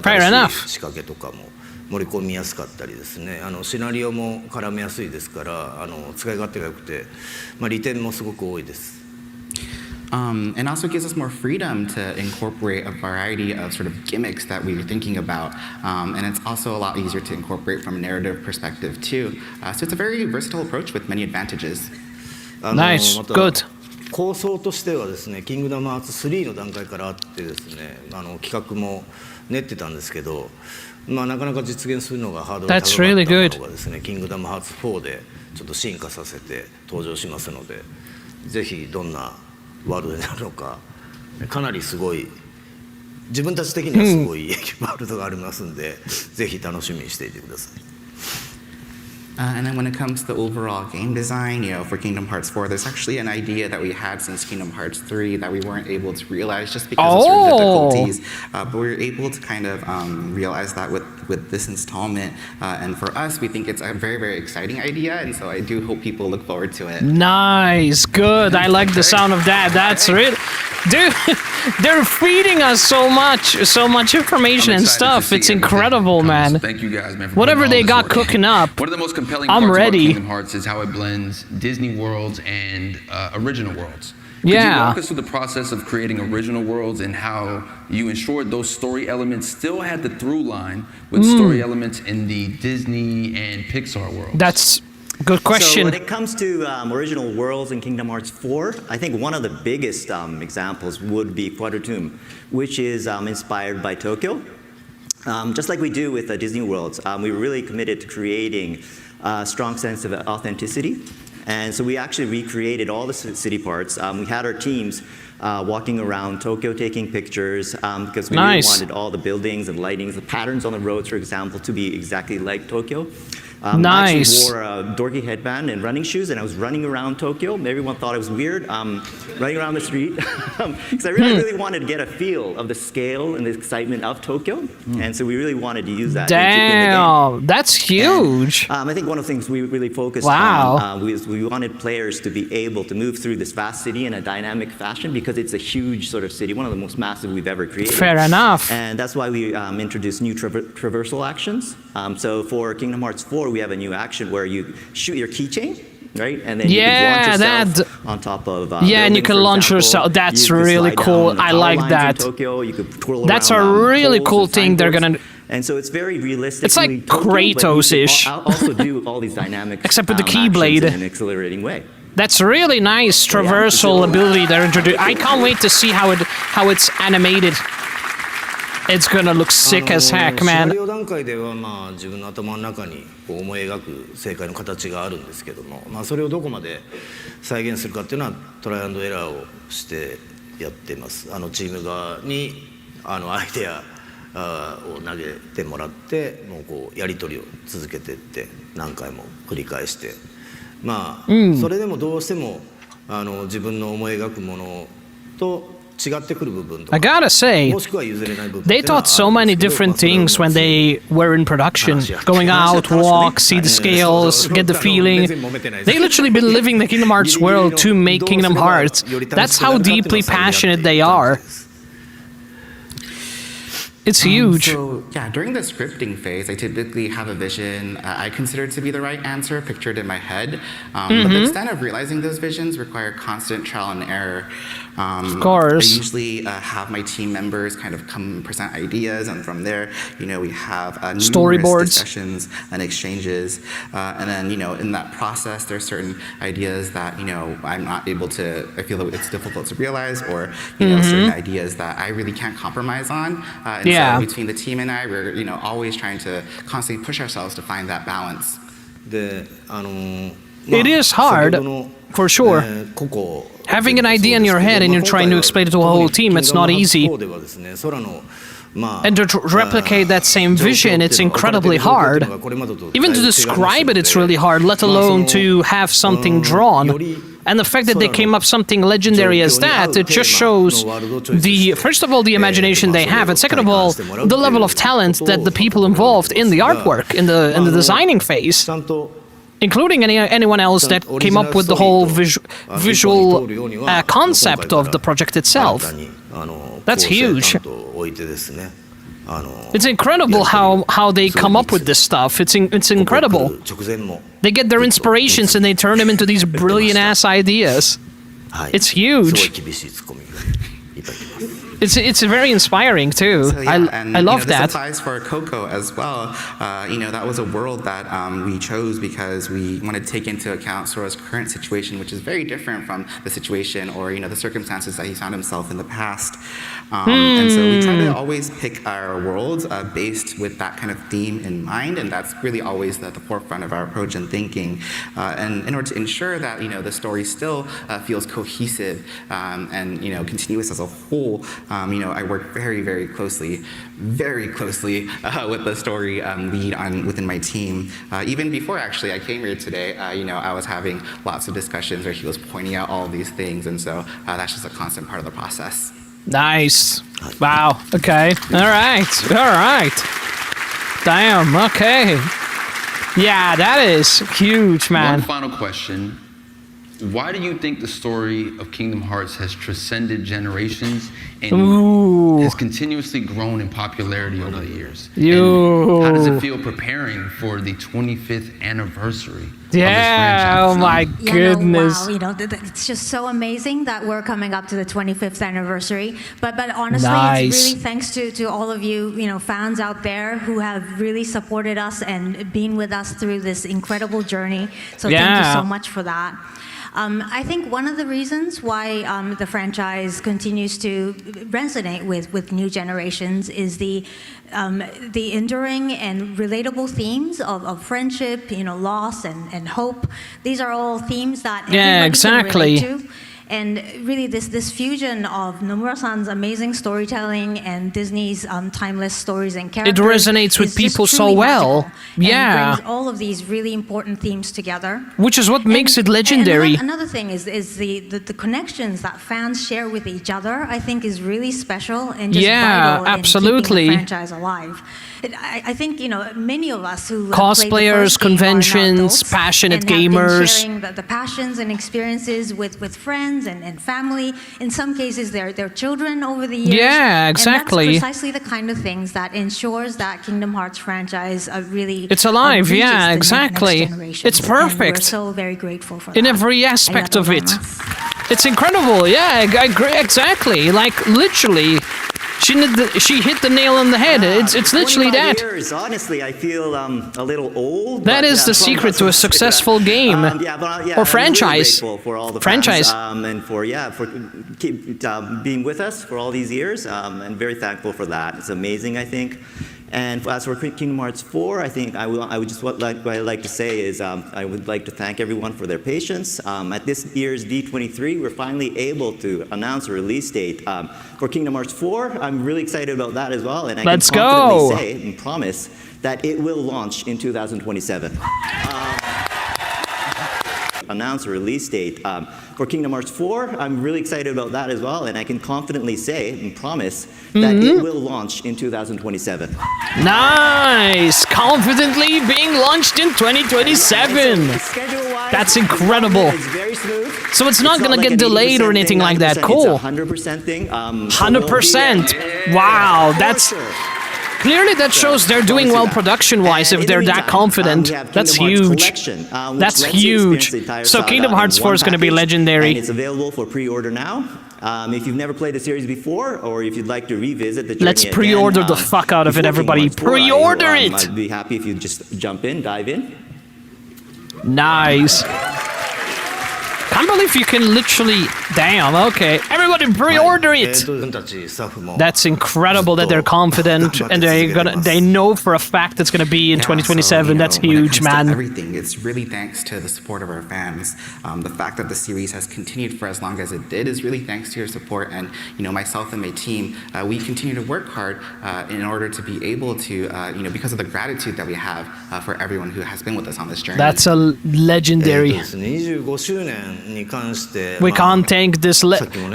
新しい仕掛けとかも盛り込みやすかったりですね、シナリオも絡めやすいですから、使い勝手が良くて、利点もすごく多いです。And also gives us more freedom to incorporate a variety of sort of gimmicks that we were thinking about. And it's also a lot easier to incorporate from a narrative perspective too. So it's a very versatile approach with many advantages. Nice, また good. 構想としてはですね、キングダムハーツ3の段階からあってですね、企画も練ってたんですけど、まあなかなか実現するのがハードルが高かったのがですね、キングダムハーツ4でちょっと進化させて登場しますので、ぜひどんなワールドになるのか、かなりすごい自分たち的にはすごいワールドがありますんで、ぜひ楽しみにしていてください。And then when it comes to the overall game design, for Kingdom Hearts 4, there's actually an idea that we had since Kingdom Hearts 3 that we weren't able to realize just because of certain difficulties. But we were able to kind of realize that with this installment. And for us, we think it's a very, very exciting idea. And so I do hope people look forward to it. Nice, good. I like the sound of that. That's really... Dude, they're feeding us so much information and stuff. It's incredible, man. Thank you guys, man. Whatever they got cooking up, one of the most compelling I'm parts ready. about Kingdom Hearts is how it blends Disney worlds and original worlds. Could Yeah. you walk us through the process of creating original worlds and how you ensured those story elements still had the through line with story elements in the Disney and Pixar worlds? That's good question. So when it comes to original worlds in Kingdom Hearts 4, I think one of the biggest examples would be Quadratum, which is inspired by Tokyo. Just like we do with Disney worlds, we were really committed to creating a strong sense of authenticity. And so we actually recreated all the city parts. We had our teams walking around Tokyo taking pictures because we really wanted all the buildings and lightings, the patterns on the roads, for example, to be exactly like Tokyo. I actually wore a dorky headband and running shoes, and I was running around Tokyo. Everyone thought I was weird, running around the street, because I really wanted to get a feel of the scale and the excitement of Tokyo, and so we really wanted to use that. Damn, that's huge. And, I think one of the things we really focused on was we wanted players to be able to move through this vast city in a dynamic fashion because it's a huge sort of city, one of the most massive we've ever created. Fair enough. And that's why we introduced new traversal actions. So for Kingdom Hearts 4, we have a new action where you shoot your keychain, right? And then you can launch yourself on top of and you can launch yourself. That's really cool. I like that. Tokyo. You could twirl That's around, a really cool thing they're gonna... And so it's very realistic. It's like Kratos-ish. Also do all these dynamic except with the Keyblade in an accelerating way. That's really nice traversal ability they're introducing. I can't wait to see how it's animated. It's gonna look sick as heck, man. シナリオ段階では自分の頭の中に思い描く正解の形があるんですけども、それをどこまで再現するかっていうのはトライアンドエラーをしてやってます。チーム側にアイデアを投げてもらって、もうこうやり取りを続けていって何回も繰り返して、それでもどうしても自分の思い描くものと I gotta say, they taught so many different things when they were in production. Going out, walk, see the scales, get the feeling. They literally been living the Kingdom Hearts world to make Kingdom Hearts. That's how deeply passionate they are. It's huge. So, yeah, during the scripting phase, I typically have a vision I consider to be the right answer pictured in my head. But the extent of realizing those visions require constant trial and error. Of course. I usually have my team members kind of come present ideas, and from there, we have storyboards, discussions, and exchanges. And then, in that process, there's certain ideas that, I'm not able to, I feel that it's difficult to realize, or, certain ideas that I really can't compromise on. So between the team and I, we're, always trying to constantly push ourselves to find that balance. It is hard, for sure. Having an idea in your head and you're trying to explain it to a whole team, it's not easy. And to replicate that same vision, it's incredibly hard. Even to describe it, it's really hard, let alone to have something drawn. And the fact that they came up something legendary as that, it just shows first of all, the imagination they have, and second of all, the level of talent that the people involved in the artwork, in the designing phase, including anyone else that came up with the whole visual concept of the project itself. That's huge. It's incredible how they come up with this stuff. It's incredible. They get their inspirations and they turn them into these brilliant-ass ideas. It's huge. It's very inspiring too. So, yeah, I love this that. applies for Coco as well. That was a world that we chose because we wanted to take into account Sora's current situation, which is very different from the situation or the circumstances that he found himself in the past. And so we try to always pick our worlds based with that kind of theme in mind, and that's really always at the forefront of our approach and thinking. And in order to ensure that the story still feels cohesive and continuous as a whole, I work very, very closely with the story lead within my team. Even before actually I came here today, I was having lots of discussions where he was pointing out all of these things, and so that's just a constant part of the process. Nice. Wow. Okay. All right. Damn. Okay. Yeah, that is huge, man. One final question. Why do you think the story of Kingdom Hearts has transcended generations and has continuously grown in popularity over the years? And how does it feel preparing for the 25th anniversary of this franchise? Oh my goodness. Wow, it's just so amazing that we're coming up to the 25th anniversary. But honestly, Nice. it's really thanks to all of you, fans out there who have really supported us and been with us through this incredible journey. So thank you so much for that. I think one of the reasons why the franchise continues to resonate with new generations is the enduring and relatable themes of friendship, loss and hope. These are all themes that everybody can relate to. And really, this fusion of Nomura-san's amazing storytelling and Disney's timeless stories and characters. It resonates with people so well. And brings all of these really important themes together. Which is what makes it legendary. And another thing is the connections that fans share with each other. I think is really special and just vital in keeping the franchise alive. I think many of us who cosplayers, conventions, passionate gamers, sharing the passions and experiences with friends and family. In some cases, their children over the years. Yeah, exactly. And that's precisely the kind of things that ensures that Kingdom Hearts franchise really it's alive. Yeah, exactly. It's perfect. And we're so very grateful for that. In every aspect of it. It's incredible. Yeah, I agree. Exactly. Like literally. She hit the nail on the head. It's literally that. Years, honestly, I feel a little old. That is the secret to a successful game or franchise. I'm really grateful for all the franchise fans, and for being with us for all these years. And very thankful for that. It's amazing, I think. And as for Kingdom Hearts 4, I think what I'd like to say is I would like to thank everyone for their patience. At this year's D23, we're finally able to announce a release date for Kingdom Hearts 4. I'm really excited about that as well, and I can confidently say and promise that it will launch in 2027. Announce a release date for Kingdom Hearts 4. I'm really excited about that as well, and I can confidently say and promise that it will launch in 2027. Nice! Confidently being launched in 2027. That's incredible. It's very smooth. So it's not gonna get delayed or anything like that. Cool. It's a 100% thing. 100%. Wow, that's. Clearly that shows they're doing well production-wise if they're that confident. That's huge. That's huge. So Kingdom Hearts 4 is going to be legendary. And it's available for pre-order now. If you've never played the series before, or if you'd like to revisit the journey Let's pre-order the fuck out of it, everybody. Pre-order it! I'd be happy if you just jump in, dive in. Nice. Can't believe you can literally. Damn, okay. Everybody pre-order it! That's incredible that they're confident and they know for a fact it's gonna be in 2027. So, That's huge, man. Everything. It's really thanks to the support of our fans. The fact that the series has continued for as long as it did is really thanks to your support. And myself and my team, we continue to work hard in order to be able to, because of the gratitude that we have for everyone who has been with us on this journey. That's a legendary. We can't thank this.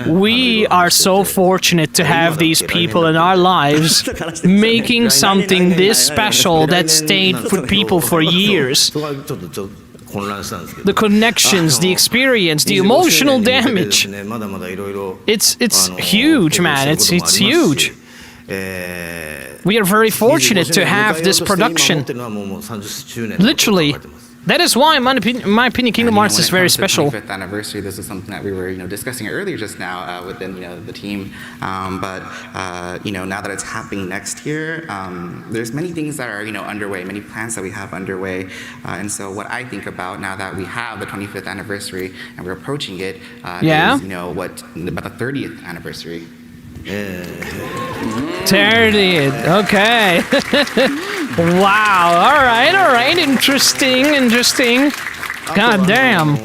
We are so fortunate to have these people in our lives making something this special that stayed for people for years. The connections, the experience, the emotional damage. It's huge, man. It's huge. We are very fortunate to have this production. Literally. That is why, in my opinion, Kingdom Hearts is very special. When it comes to the 25th anniversary, this is something that we were, discussing earlier just now within, the team. But now that it's happening next year, there's many things that are, underway, many plans that we have underway. And so what I think about now that we have the 25th anniversary and we're approaching it, is, about the 30th anniversary. 30th, okay. Wow, all right, interesting. God damn.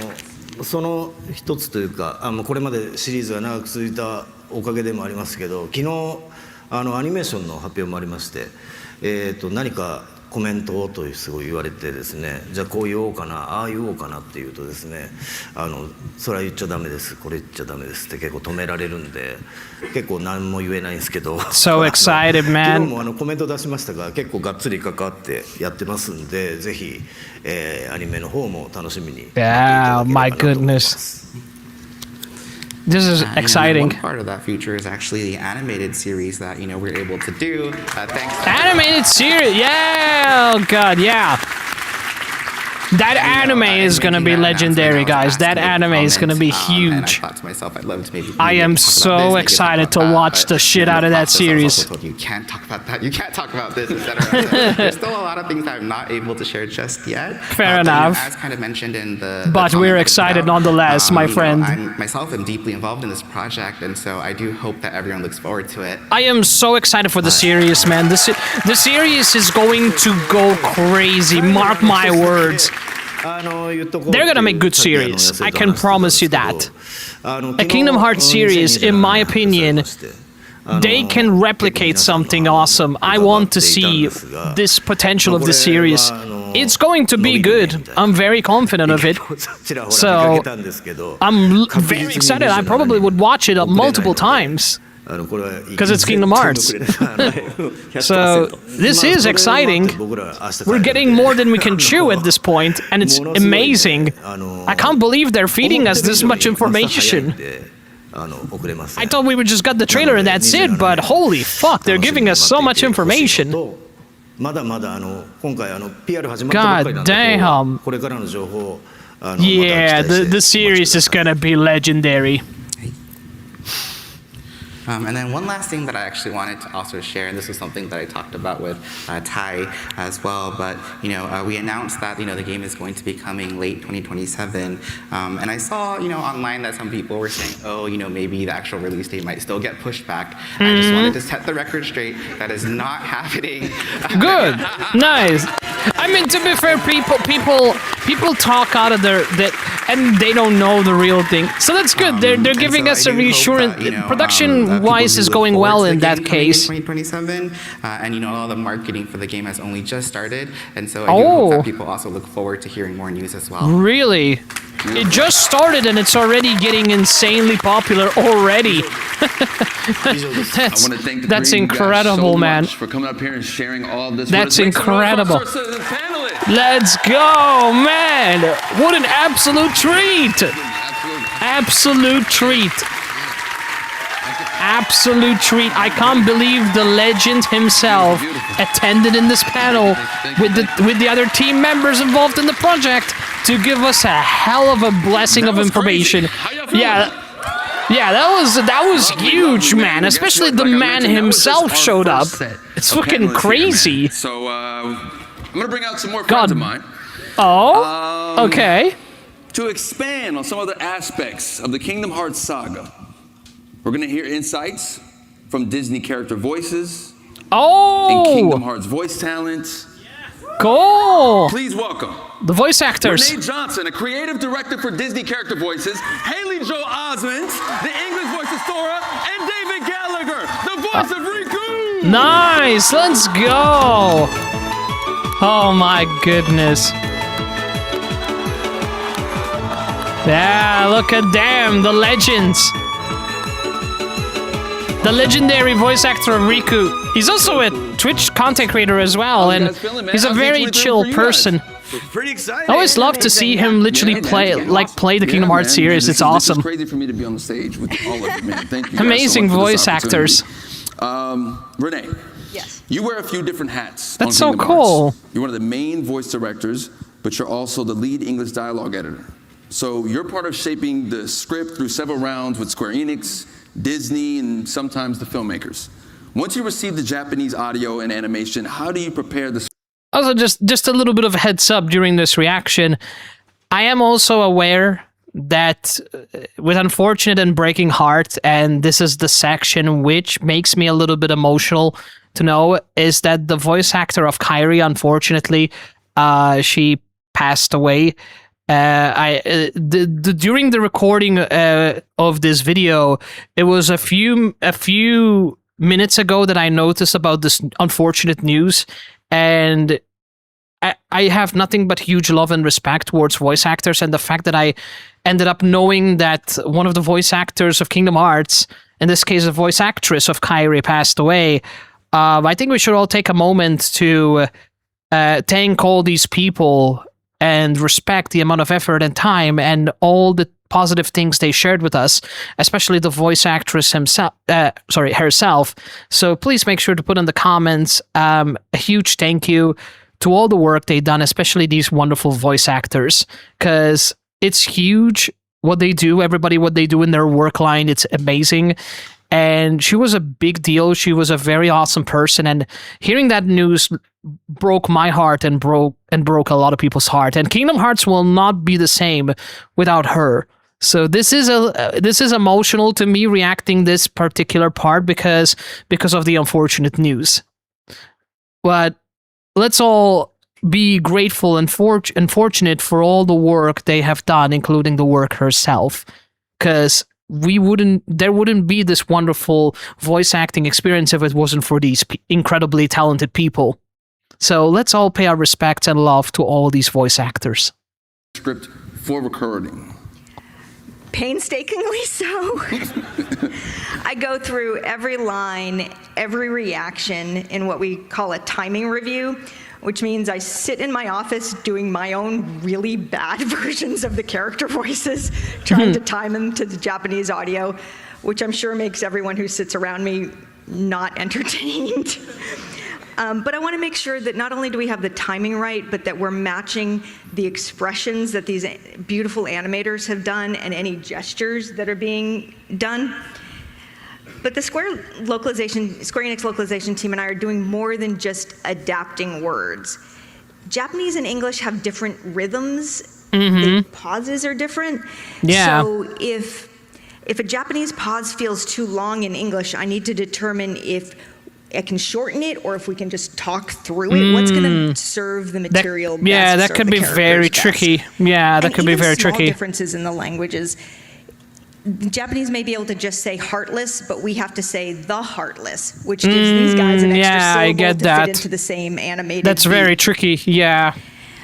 その一つというか、これまでシリーズが長く続いたおかげでもありますけど、昨日アニメーションの発表もありまして、何かコメントをとすごい言われてですね、じゃあこう言おうかな、ああ言おうかなっていうとですね、それは言っちゃダメです、これ言っちゃダメですって結構止められるんで、結構何も言えないんですけど。So excited, man. 昨日もコメント出しましたが、結構がっつり関わってやってますんで、ぜひ、アニメの方も楽しみに待っていただければなと思います。This is exciting. One part of that future is actually the animated series that we're able to do. Thanks. Animated series, yeah. Oh god, yeah. That anime is gonna be legendary, guys. That anime is gonna be huge. I am so excited to watch the shit out of that series. You can't talk about that. You can't talk about this, etc. There's still a lot of things that I'm not able to share just yet. Fair enough. As kind of mentioned in the. But we're excited nonetheless, my friend. I myself am deeply involved in this project, and so I do hope that everyone looks forward to it. I am so excited for the series, man. The series is going to go crazy. Mark my words. They're gonna make good series. I can promise you that. A Kingdom Hearts series, in my opinion, they can replicate something awesome. I want to see this potential of the series. It's going to be good. I'm very confident of it. So I'm very excited. I probably would watch it multiple times. Because it's Kingdom Hearts. So this is exciting. We're getting more than we can chew at this point, and it's amazing. I can't believe they're feeding us this much information. I thought we would just got the trailer and that's it, but holy fuck, they're giving us so much information. God damn. Yeah, the series is gonna be legendary. And then one last thing that I actually wanted to also share, and this was something that I talked about with Ty as well, but we announced that the game is going to be coming late 2027, and I saw online that some people were saying, oh, maybe the actual release date might still get pushed back. I just wanted to set the record straight. That is not happening. Good, nice. I mean, to be fair, people talk out of their and they don't know the real thing. So that's good. They're giving us a reassurance. Production-wise is going well in that case. 2027, and all the marketing for the game has only just started, and so I do hope that people also look forward to hearing more news as well. Really? It just started and it's already getting insanely popular already. That's incredible, so man. For coming up here and sharing all this. That's incredible. Let's go, man! What an absolute treat! Absolute treat. Absolute treat. I can't believe the legend himself attended in this panel with the other team members involved in the project to give us a hell of a blessing of information. Yeah, that was huge, man. Especially the man himself showed up. It's fucking crazy. So I'm gonna bring out some more friends of mine. Oh, okay. To expand on some other aspects of the Kingdom Hearts saga, we're gonna hear insights from Disney character voices and Kingdom Hearts voice talent. Cool. Please welcome the voice actors. Renee Johnson, a creative director for Disney character voices, Haley Joel Osment, the English voice of Sora, and David Gallagher, the voice of Riku. Nice, let's go. Oh my goodness. Yeah, look at them, the legends. The legendary voice actor of Riku. He's also a Twitch content creator as well, and he's a very chill person. Pretty exciting. I always love to see him literally play the Kingdom Hearts series. It's awesome. It's crazy for me to be on the stage with all of you, man. Thank you. Amazing voice actors. Renee. Yes. You wear a few different hats. That's so cool. You're one of the main voice directors but you're also the lead English dialogue editor. So you're part of shaping the script through several rounds with Square Enix, Disney, and sometimes the filmmakers. Once you receive the Japanese audio and animation, how do you prepare the... Also, just a little bit of a heads up during this reaction. I am also aware that with Unfortunate and Breaking Heart, and this is the section which makes me a little bit emotional to know, is that the voice actor of Kairi, unfortunately, she passed away. During the recording of this video, it was a few minutes ago that I noticed about this unfortunate news, and I have nothing but huge love and respect towards voice actors, and the fact that I ended up knowing that one of the voice actors of Kingdom Hearts, in this case a voice actress of Kairi, passed away. I think we should all take a moment to thank all these people and respect the amount of effort and time and all the positive things they shared with us, especially the voice actress herself. So please make sure to put in the comments a huge thank you to all the work they've done, especially these wonderful voice actors, because it's huge what they do, what they do in their work line. It's amazing. And she was a big deal. She was a very awesome person. And hearing that news broke my heart and broke a lot of people's heart. And Kingdom Hearts will not be the same without her. So this is emotional to me reacting this particular part because of the unfortunate news. But let's all be grateful and fortunate for all the work they have done, including the work herself, because there wouldn't be this wonderful voice acting experience if it wasn't for these incredibly talented people. So let's all pay our respects and love to all these voice actors. Script for recording. Painstakingly so. I go through every line, every reaction in what we call a timing review, which means I sit in my office doing my own really bad versions of the character voices, trying to time them to the Japanese audio, which I'm sure makes everyone who sits around me not entertained. But I want to make sure that not only do we have the timing right, but that we're matching the expressions that these beautiful animators have done and any gestures that are being done. But the Square Enix localization team and I are doing more than just adapting words. Japanese and English have different rhythms. The pauses are different. Yeah. So if a Japanese pause feels too long in English, I need to determine if I can shorten it or if we can just talk through it. What's going to serve the material best? Yeah, that could be very tricky. Yeah, that could be very tricky. Small differences in the languages. The Japanese may be able to just say heartless, but we have to say the heartless, which gives these guys an extra syllable to fit into the same animated That's beat. very tricky, yeah.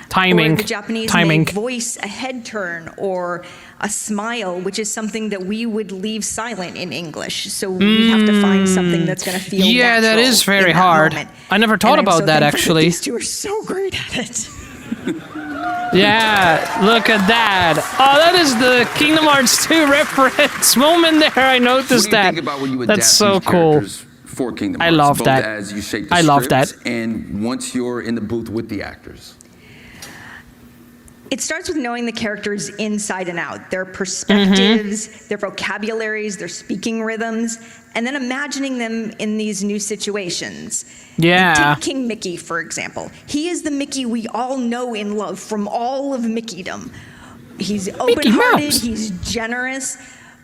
Timing. Or the Japanese may voice a head turn or a smile, which is something that we would leave silent in English. So we have to find something that's going to feel yeah, that is very hard. Moment. I never thought about that, actually. These two are so great at it. Yeah, look at that. Oh, that is the Kingdom Hearts 2 reference moment there. I noticed that. That's so cool. For Kingdom I Hearts, love both that. As you shape the I love scripts that. And once you're in the booth with the actors. It starts with knowing the characters inside and out, their perspectives, their vocabularies, their speaking rhythms, and then imagining them in these new situations. Yeah. Take King Mickey, for example. He is the Mickey we all know and love from all of Mickeydom. He's open-hearted, he's generous,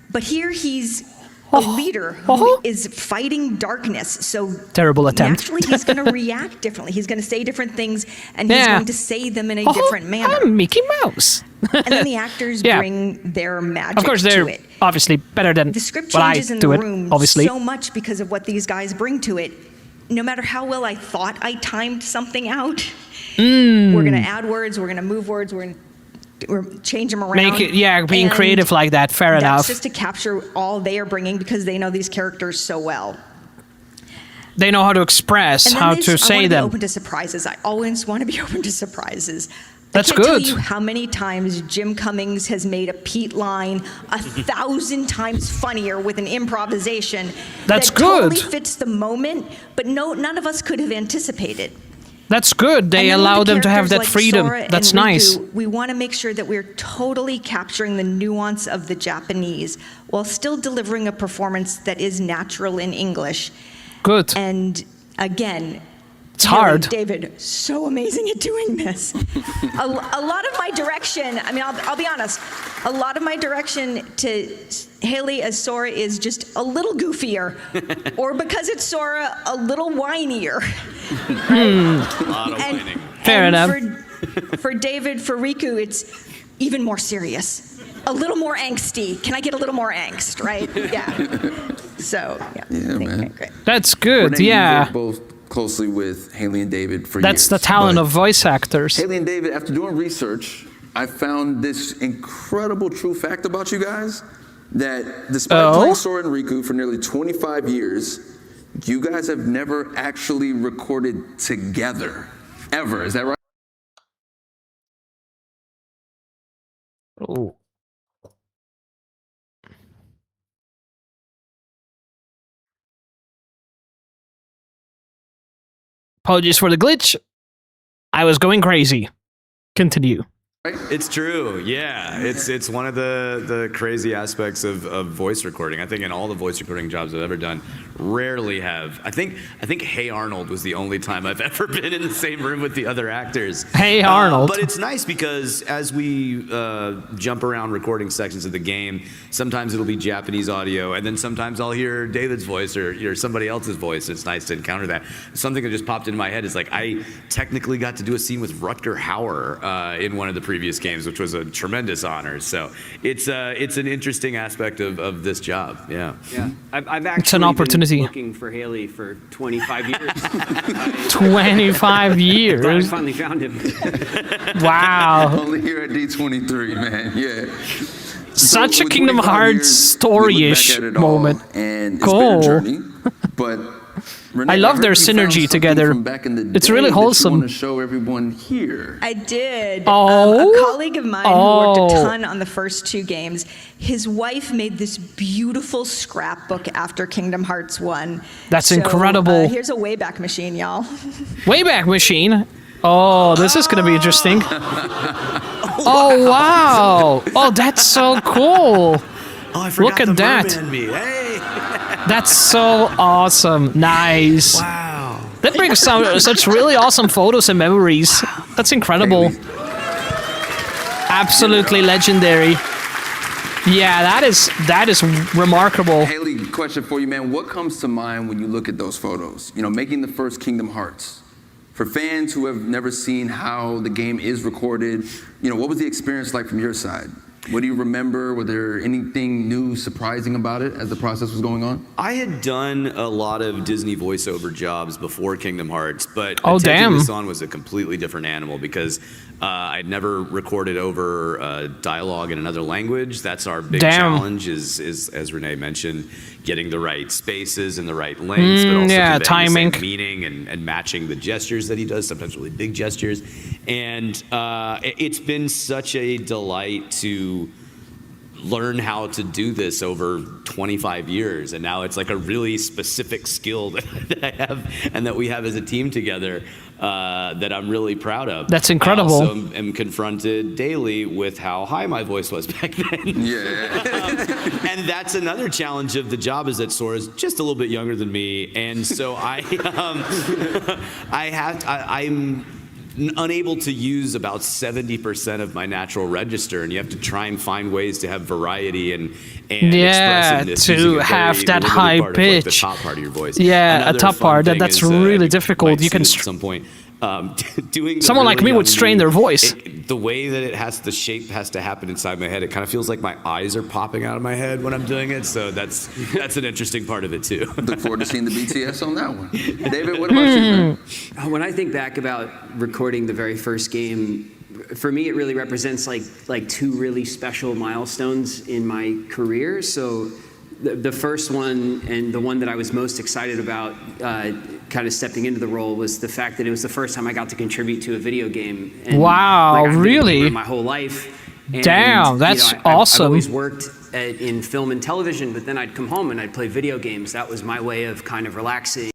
but here he's a leader who is fighting darkness. So terrible attempt. Naturally, he's going to react differently. He's going to say different things, and he's going to say them in a different manner. I'm Mickey Mouse. And then the actors bring their magic to it. Of course, they're obviously better than the script what I changes in do the it, room obviously. so much because of what these guys bring to it. No matter how well I thought I timed something out, we're going to add words, we're going to move words, we're change them around. Make it, being creative like that, fair enough. That's just to capture all they are bringing because they know these characters so well. They know how to express, how to say I want to them. be open to surprises. I always want to be open to surprises. That's I can't good. tell you how many times Jim Cummings has made a Pete line 1,000 times funnier with an improvisation That's that totally good. fits the moment, but none of us could have anticipated. That's good. They allow them to have that freedom. Sora That's and Riku, nice. We want to make sure that we're totally capturing the nuance of the Japanese while still delivering a performance that is natural in English. Good. And again, it's hard. David, so amazing at doing this. a lot of my direction, I mean, I'll be honest, a lot of my direction to Haley as Sora is just a little goofier, or because it's Sora, a little whinier. A lot of whining. Fair enough. For David, for Riku, it's even more serious. A little more angsty. Can I get a little more angst, right? Yeah. So, Yeah, man. Great. That's good, Renee, you yeah. worked both closely with Haley and David for That's years. the talent but of voice actors. Haley and David, after doing research, I found this incredible true fact about you guys, that despite playing Sora and Riku for nearly 25 years, you guys have never actually recorded together, ever. Is that right? Oh. Apologies for the glitch. I was going crazy. Continue. It's true, yeah. It's one of the crazy aspects of voice recording. I think in all the voice recording jobs I've ever done, rarely have. I think Hey Arnold was the only time I've ever been in the same room with the other actors. Hey Arnold. But it's nice because as we jump around recording sections of the game, sometimes it'll be Japanese audio, and then sometimes I'll hear David's voice or somebody else's voice. It's nice to encounter that. Something that just popped into my head is like I technically got to do a scene with Rutger Hauer in one of the previous games, which was a tremendous honor. So it's an interesting aspect of this job. Yeah. Yeah. I've actually it's an opportunity. been looking for Haley for 25 years. 25 years. I finally found him. Wow. Only here at D23, man. Yeah. Such So a with Kingdom 25 Hearts years, story-ish we look back at it all, moment. And it's Cool. been a journey, but Renee, I love heard their you found synergy something together. from back in the It's day really that you wholesome. want to show everyone here. I did. Oh. A colleague of mine who worked Oh. a ton on the first two games, his wife made this beautiful scrapbook after Kingdom Hearts 1. That's incredible. Here's a Wayback Machine, y'all. Wayback Machine. Oh, this is gonna be interesting. Oh wow! Oh, that's so cool. Oh, I forgot Look at the that. merman me. Hey. That's so awesome. Nice. Wow. That brings such really awesome photos and memories. That's incredible. Absolutely legendary. Yeah, that is remarkable. Haley, question for you, man. What comes to mind when you look at those photos? You know, making the first Kingdom Hearts. For fans who have never seen how the game is recorded, you know, what was the experience like from your side? What do you remember? Were there anything new, surprising about it as the process was going on? I had done a lot of Disney voiceover jobs before Kingdom Hearts, but taking damn. this on was a completely different animal because I'd never recorded over dialogue in another language. That's our big challenge is, as Renee mentioned, getting the right spaces and the right lengths, but also conveying timing. the same meaning and matching the gestures that he does, sometimes really big gestures. And it's been such a delight to learn how to do this over 25 years, and now it's like a really specific skill that I have and that we have as a team together that I'm really proud of. That's incredible. I also am confronted daily with how high my voice was back then. Yeah. And that's another challenge of the job, is that Sora's just a little bit younger than me, and so I'm unable to use about 70% of my natural register, and you have to try and find ways to have variety and expressiveness to using a have very that limited high part of, like, the pitch. top part of your voice. Yeah, Another a top fun part. thing That's is, really you difficult. might You can see this at some point. Doing the Someone like really me would young strain me, their voice. the way that the shape has to happen inside my head, it kind of feels like my eyes are popping out of my head when I'm doing it. So that's an interesting part of it too. Look forward to seeing the BTS on that one. David, what about you, man? When I think back about recording the very first game, for me it really represents like two really special milestones in my career. So the first one, and the one that I was most excited about kind of stepping into the role, was the fact that it was the first time I got to contribute to a video game. And, wow, like, I've been a really? gamer my whole life. And, Damn, that's awesome. I've always worked in film and television, but then I'd come home and I'd play video games. That was my way of kind of relaxing.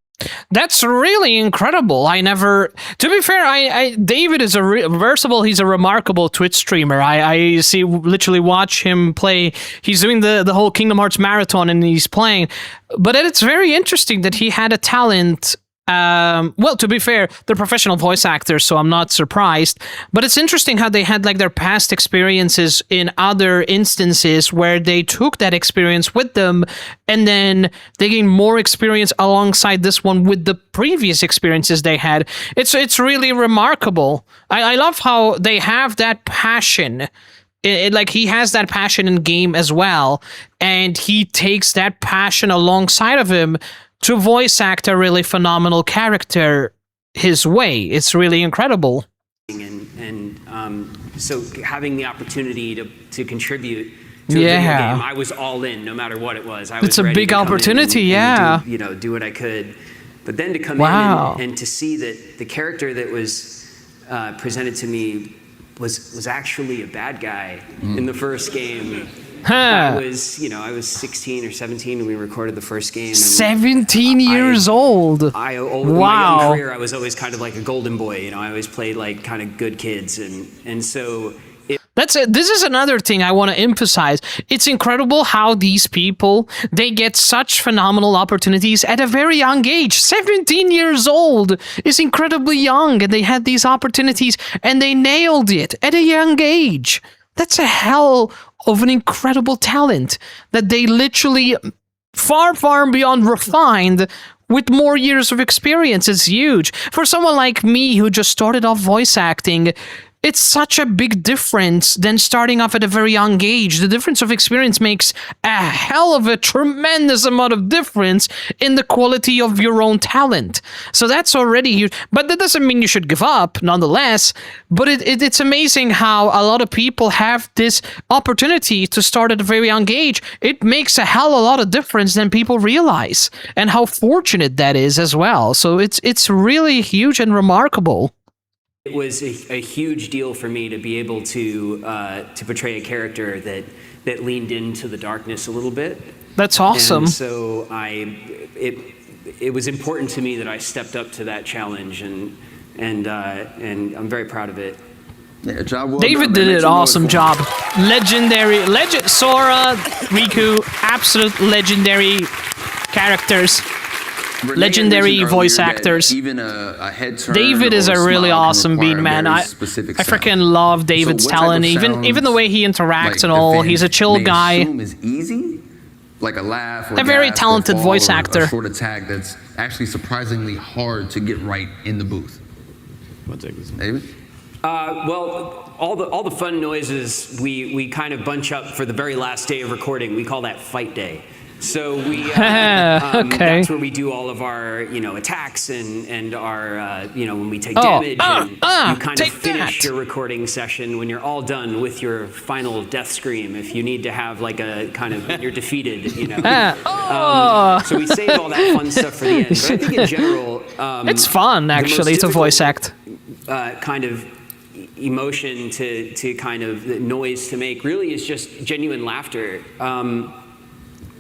That's really incredible. I never, to be fair, David is first of all, he's a remarkable Twitch streamer. I literally watch him play. He's doing the whole Kingdom Hearts marathon and he's playing. But it's very interesting that he had a talent. Well, to be fair, they're professional voice actors, so I'm not surprised. But it's interesting how they had like their past experiences in other instances where they took that experience with them, and then they gained more experience alongside this one with the previous experiences they had. It's really remarkable. I love how they have that passion. Like he has that passion in game as well, and he takes that passion alongside of him to voice act a really phenomenal character his way. It's really incredible. And so having the opportunity to contribute to a video game, I was all in, no matter what it was. It's a big opportunity, and do what I could. But then to come in and to see that the character that was presented to me was actually a bad guy in the first game. I was 16 or 17 when we recorded the first game. And 17 years old. In my young career, I was always kind of like a golden boy. I always played like kind of good kids, and so. That's it. This is another thing I want to emphasize. It's incredible how these people, they get such phenomenal opportunities at a very young age. 17 years old is incredibly young, and they had these opportunities, and they nailed it at a young age. That's a hell of an incredible talent that they literally far, far beyond refined with more years of experience. It's huge. For someone like me who just started off voice acting, it's such a big difference than starting off at a very young age. The difference of experience makes a hell of a tremendous amount of difference in the quality of your own talent. So that's already huge. But that doesn't mean you should give up, nonetheless. But it's amazing how a lot of people have this opportunity to start at a very young age. It makes a hell of a lot of difference than people realize, and how fortunate that is as well. So it's really huge and remarkable. It was a huge deal for me to be able to portray a character that leaned into the darkness a little bit. That's awesome. And so it was important to me that I stepped up to that challenge, and I'm very proud of it. Yeah, job well David done. did an awesome job. Legend Sora, Riku, absolute legendary characters. Legendary voice actors. Even a head turn. David is a really awesome beat man. I freaking love David's talent. Even the way he interacts and all. He's a chill guy. Is easy, like a laugh. Or a very talented voice actor. A short attack that's actually surprisingly hard to get right in the booth. I'll take this one. David? Well, all the fun noises we kind of bunch up for the very last day of recording. We call that fight day. So we that's where we do all of our attacks and our when we take damage, and you kind of finish your recording session when you're all done with your final death scream. If you need to have like a kind of you're defeated, so we save all that fun stuff for the end. But I think in general, it's fun actually to voice act. Kind of emotion to kind of the noise to make really is just genuine laughter.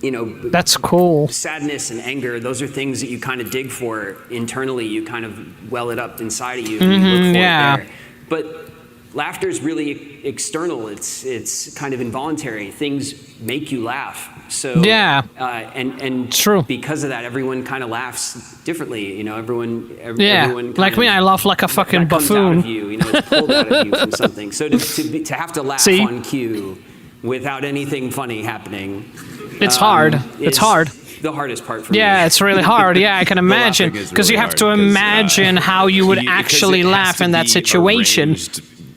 That's cool. Sadness and anger, those are things that you kind of dig for internally. You kind of well it up inside of you and you look for it there. But laughter is really external. It's kind of involuntary. Things make you laugh. So and true. Because of that, everyone kind of laughs differently. Everyone like me, I laugh like a fucking buffoon. Out of you. It's pulled out of you from something. So to have to laugh on cue without anything funny happening. It's hard. It's hard. The hardest part for me. Yeah, it's really hard. Yeah, I can imagine. Because you have to imagine how you would actually laugh in that situation.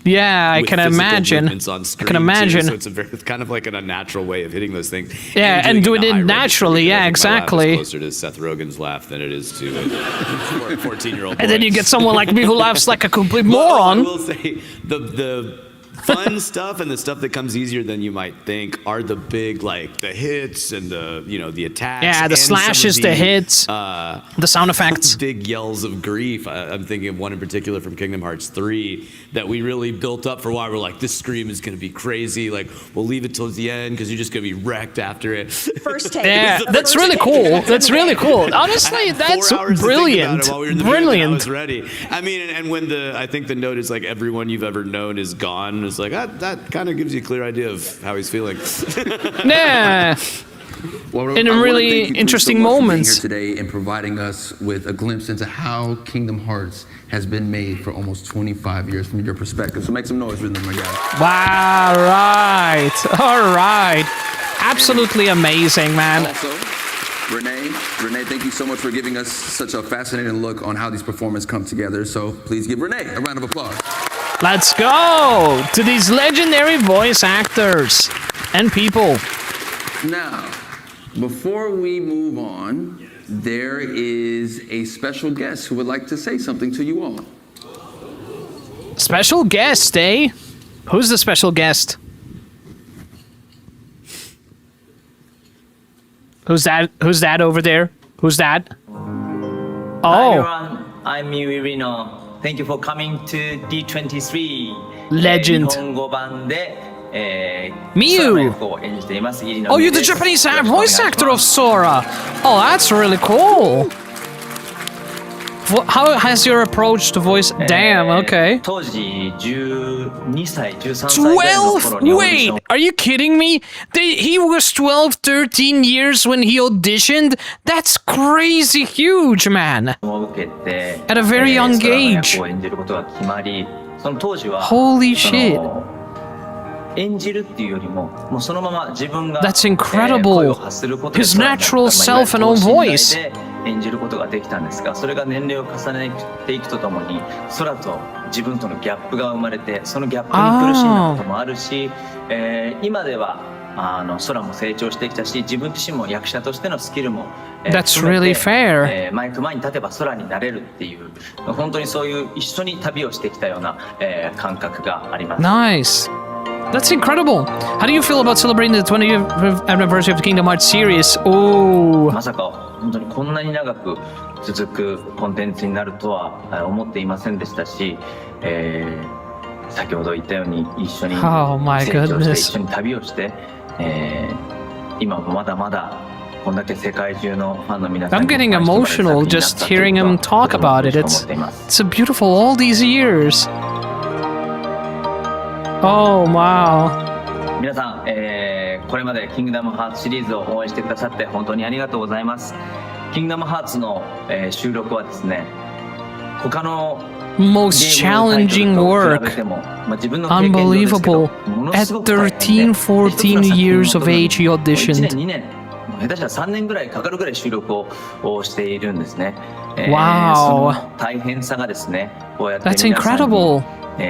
Yeah, I can imagine. I can imagine. So it's kind of like an unnatural way of hitting those things. Yeah, and doing it naturally. Yeah, exactly. It's closer to Seth Rogen's laugh than it is to a 14-year-old boy. And then you get someone like me who laughs like a complete moron. I will say the fun stuff and the stuff that comes easier than you might think are the big, like the hits and the the attacks. Yeah, the and slashes, the hits, the sound effects, big yells of grief. I'm thinking of one in particular from Kingdom Hearts 3 that we really built up for a while. We're like, this scream is going to be crazy. Like, we'll leave it till the end because you're just going to be wrecked after it. First take. Yeah, that's really cool. That's really cool. Honestly, that's brilliant. Brilliant. I was ready. I mean, and when I think the note is like everyone you've ever known is gone. It's like that kind of gives you a clear idea of how he's feeling. Yeah. Well, in a really interesting moments here today and providing us with a glimpse into how Kingdom Hearts has been made for almost 25 years from your perspective. So make some noise with them, my guy. Wow, all right. Absolutely amazing, man. Also, Renee, thank you so much for giving us such a fascinating look on how these performances come together. So please give Renee a round of applause. Let's go to these legendary voice actors and people. Now, before we move on, there is a special guest who would like to say something to you all. Special guest, eh? Who's the special guest? Who's that over there? Who's that? Oh. Hi everyone, I'm Miu. Thank you for coming to D23. Legend. Miu! Oh, you're the Japanese voice actor of Sora! Oh, that's really cool! How has your approach to voice... Damn, okay. 12? Wait, are you kidding me? He was 12, 13 years when he auditioned? That's crazy huge, man! At a very young age. Holy shit. That's incredible. His natural self and own voice. 演じることができたんですが、それが年齢を重ねていくとともに、空と自分とのギャップが生まれて、そのギャップに苦しんだこともあるし、今では空も成長してきたし、自分自身も役者としてのスキルも That's really fair. マイク前に立てば空になれるっていう、本当にそういう一緒に旅をしてきたような感覚があります。Nice. That's incredible. How do you feel about celebrating the 20th anniversary of the Kingdom Hearts series? Oh. まさか本当にこんなに長く続くコンテンツになるとは思っていませんでしたし、先ほど言ったように一緒に成長して一緒に旅をして、今もまだまだこんだけ世界中のファンの皆さん I'm getting emotional just hearing him talk about it. It's so beautiful all these years. Oh, wow. 皆さん、これまでキングダムハーツシリーズを応援してくださって本当にありがとうございます。キングダムハーツの、収録はですね、他の most challenging work. Unbelievable. At 13, 14 years of age, he auditioned. 下手したら3年ぐらいかかるぐらい収録をしているんですね。Wow. その大変さがですね、こうやって皆さんに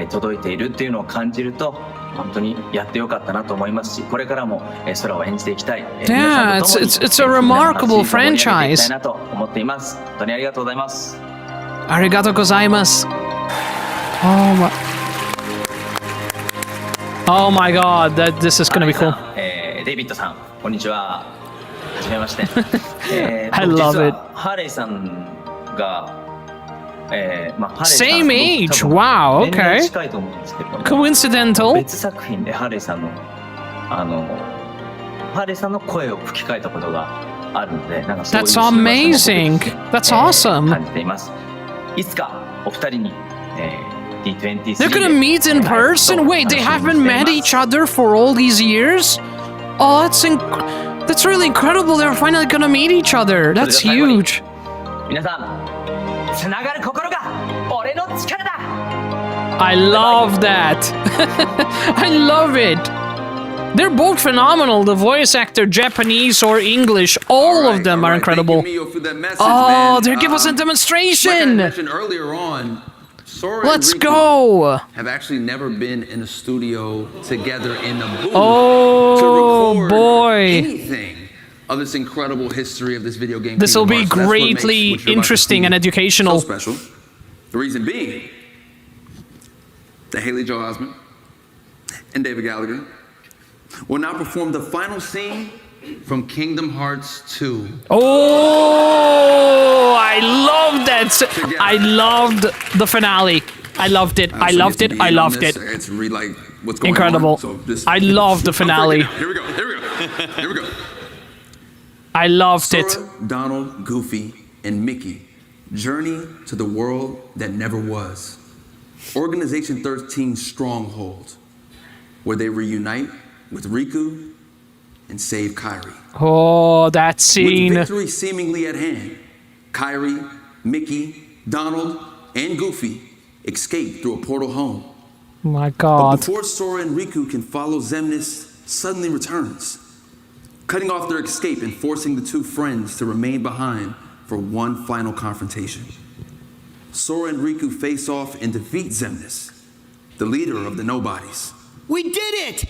届いているっていうのを感じると、本当にやってよかったなと思いますし、これからも空を演じていきたい。Yeah, it's a remarkable franchise. なと思っています。本当にありがとうございます。Arigato gozaimasu. Oh my god, this is gonna be cool. デイビッドさん、こんにちは。はじめまして。I love it. ハーレイさんが、Same age. Wow. Okay. Coincidental. 別作品でハーレイさんのハーレイさんの声を吹き替えたことがあるので、なんかそういう That's amazing. That's awesome. 感じています。いつかお二人に、D23 They're gonna meet in person? Wait, they haven't met each other for all these years? Oh, that's really incredible. They're finally gonna meet each other. That's huge. 皆さん、つながる心が俺の力だ。I love that. I love it. They're both phenomenal. The voice actor, Japanese or English, all of them are incredible. Oh, they're giving us a demonstration. Like I mentioned earlier on, Sora Let's and Riku go. have actually never been in a studio together in a booth Oh, to record boy. anything of this incredible history of this video game. This will be Kingdom Hearts. greatly That's what makes interesting and educational. So special. The reason being, that Haley Joel Osment, and David Gallagher will now perform the final scene from Kingdom Hearts 2. Oh, I loved that. I loved the finale. I loved it. I loved it. I loved it. It's really like what's going Incredible. on. So this, I loved the finale. Here we go. Here we go. Here we go. I loved it. Sora, Donald, Goofy, and Mickey journey to the world that never was. Organization 13's stronghold, where they reunite with Riku and save Kairi. Oh, that scene. With victory seemingly at hand, Kairi, Mickey, Donald, and Goofy escape through a portal home. My But God. before Sora and Riku can follow, Xemnas suddenly returns, cutting off their escape and forcing the two friends to remain behind for one final confrontation. Sora and Riku face off and defeat Xemnas, the leader of the Nobodies. We did it!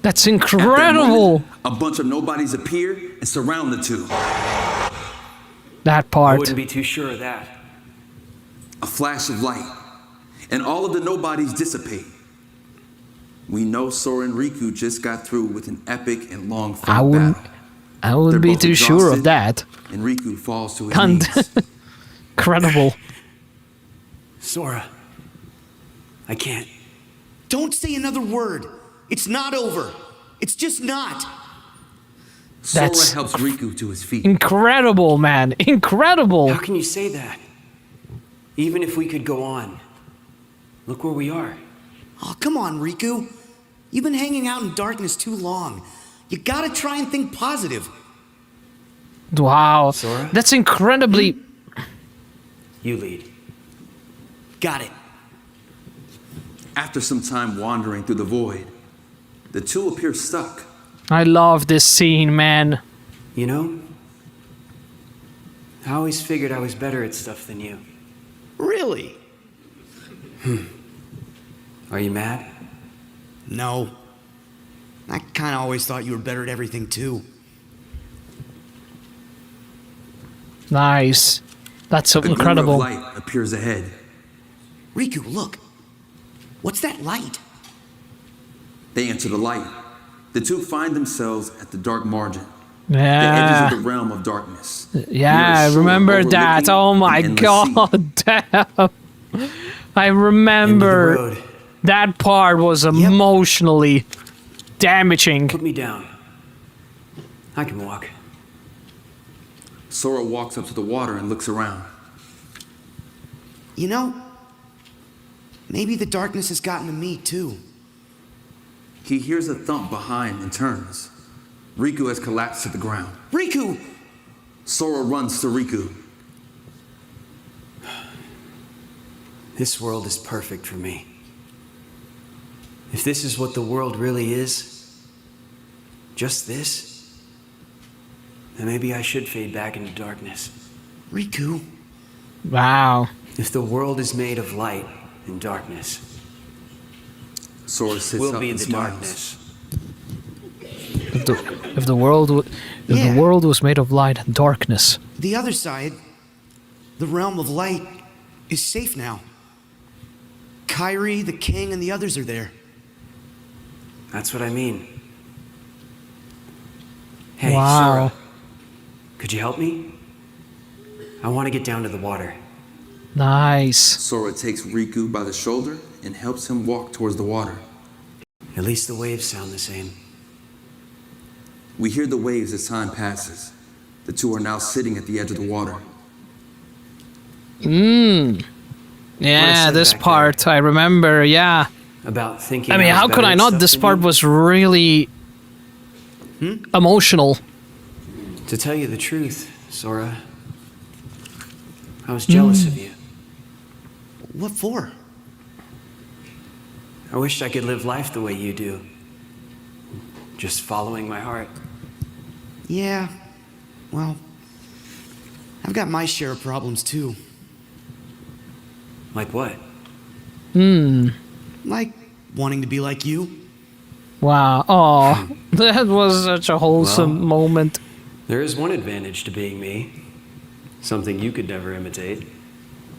That's At that incredible. moment, a bunch of nobodies appear and surround the two. That I part. wouldn't be too sure of that. A flash of light, and all of the nobodies dissipate. We know Sora and Riku just got through with an epic and long fight I wouldn't battle. be both too sure of exhausted, that. And Riku falls to his Can't. knees. Incredible. Sora, I can't. Don't say another word. It's not over. It's just not. Sora That's helps Riku to his feet. Incredible, man. Incredible. How can you say that? Even if we could go on, look where we are. Oh, come on, Riku. You've been hanging out in darkness too long. You gotta try and think positive. Wow. Sora? That's incredibly. You lead. Got it. After some time wandering through the void, the two appear stuck. I love this scene, man. You know, I always figured I was better at stuff than you. Really? Are you mad? No. I kinda always thought you were better at everything too. Nice. That's so A glimmer incredible. of light appears ahead. Riku, look. What's that light? They enter the light. The two find themselves at the dark margin. Yeah. The edges of the realm of darkness. Yeah, I Near a shore remember that. overlooking Oh my an endless God. Damn. I remember that part was emotionally damaging. Put me down. I can walk. Sora walks up to the water and looks around. You know, maybe the darkness has gotten to me too. He hears a thump behind and turns. Riku has collapsed to the ground. Riku! Sora runs to Riku. This world is perfect for me. If this is what the world really is, just this, then maybe I should fade back into darkness. Riku. Wow. If the world is made of light and darkness, Sora sits we'll up be and the smiles. darkness. If the world was made of light and darkness. The other side, the realm of light, is safe now. Kairi, the king, and the others are there. That's what I mean. Hey, Wow. Sora, could you help me? I want to get down to the water. Nice. Sora takes Riku by the shoulder and helps him walk towards the water. At least the waves sound the same. We hear the waves as time passes. The two are now sitting at the edge of the water. Yeah, said this back part I remember. Yeah. About thinking. I mean, was how better could I at not? stuff This than part you? was really emotional. To tell you the truth, Sora, I was jealous of you. What for? I wished I could live life the way you do. Just following my heart. Yeah, well, I've got my share of problems too. Like what? Like wanting to be like you. Wow. Oh, that was such a wholesome moment. There is one advantage to being me. Something you could never imitate.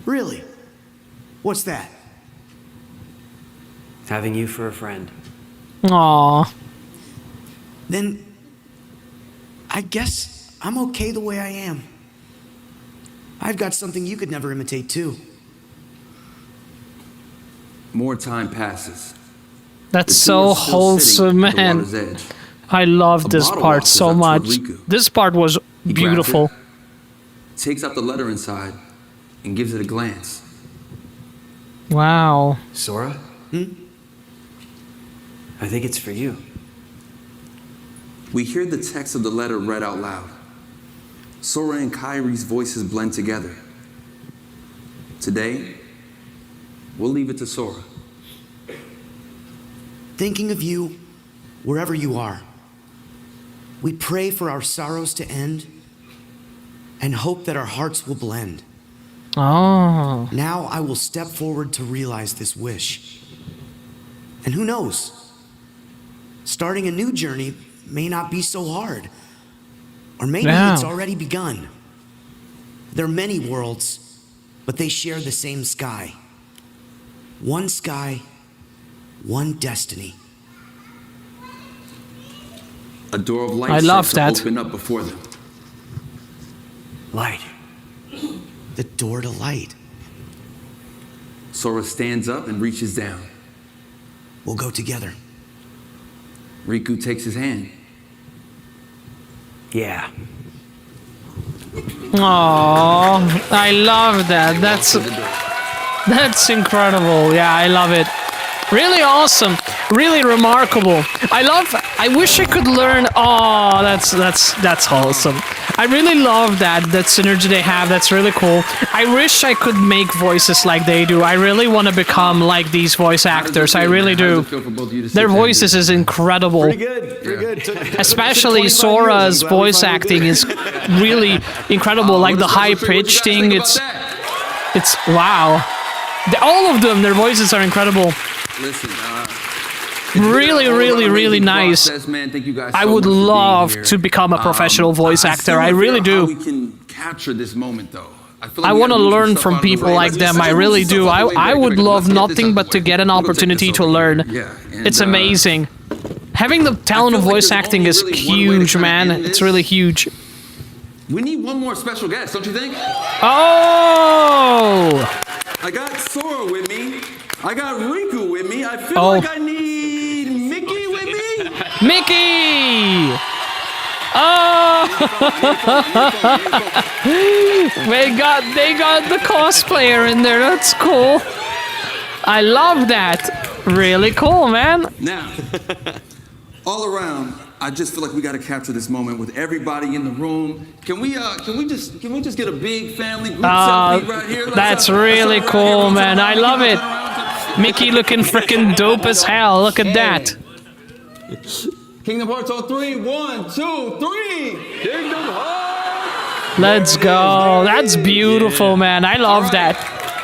Really? What's that? having you for a friend. Aww. Then I guess I'm okay the way I am. I've got something you could never imitate too. More time passes. That's so wholesome, man. I love this part so much. This part was beautiful. Takes out the letter inside and gives it a glance. Wow. Sora? I think it's for you. We hear the text of the letter read out loud. Sora and Kairi's voices blend together. Today, we'll leave it to Sora. Thinking of you, wherever you are, we pray for our sorrows to end and hope that our hearts will blend. Oh. Now I will step forward to realize this wish. And who knows? Starting a new journey may not be so hard. Or maybe it's already begun. There are many worlds, but they share the same sky. One sky, one destiny. A door of light I love starts that. to open up before them. Light. The door to light. Sora stands up and reaches down. We'll go together. Riku takes his hand. Yeah. Aww, I love that. That's incredible. Yeah, I love it. Really awesome. Really remarkable. I wish I could learn. Oh, that's wholesome. I really love that synergy they have. That's really cool. I wish I could make voices like they do. I really want to become like these voice actors. I really do. Their voices is incredible. Pretty good. Especially Sora's voice acting is really incredible. Like the high pitch thing. It's wow. All of them, their voices are incredible. Listen, really nice. I would love to become a professional voice actor. I really do. We can capture this moment, though. I want to learn from people like them. I really do. I would love nothing but to get an opportunity to learn. It's amazing. Having the talent of voice acting is huge, man. It's really huge. We need one more special guest, don't you think? Oh! I got Sora with me. I got Riku with me. I feel like I need Mickey with me. Mickey! Oh! they got the cosplayer in there. That's cool. I love that. Really cool, man. Now, all around, I just feel like we got to capture this moment with everybody in the room. Can we just get a big family group selfie right here? That's really cool, man. I love it. Mickey looking freaking dope as hell. Look at that. Kingdom Hearts on 3. 1, 2, 3. Kingdom Hearts. Let's go. That's beautiful, man. I love that.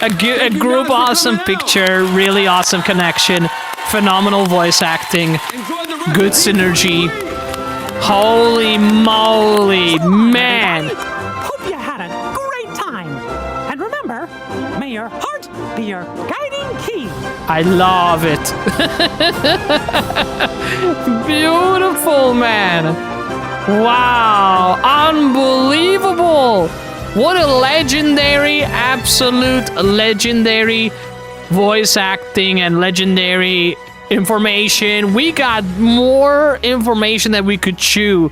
A group awesome picture. Really awesome connection. Phenomenal voice acting. Good synergy. Holy moly, man. Hope you had a great time. And remember, may your heart be your guiding key. I love it. Beautiful, man. Wow, unbelievable. What a legendary, absolute legendary voice acting and legendary information. We got more information that we could chew.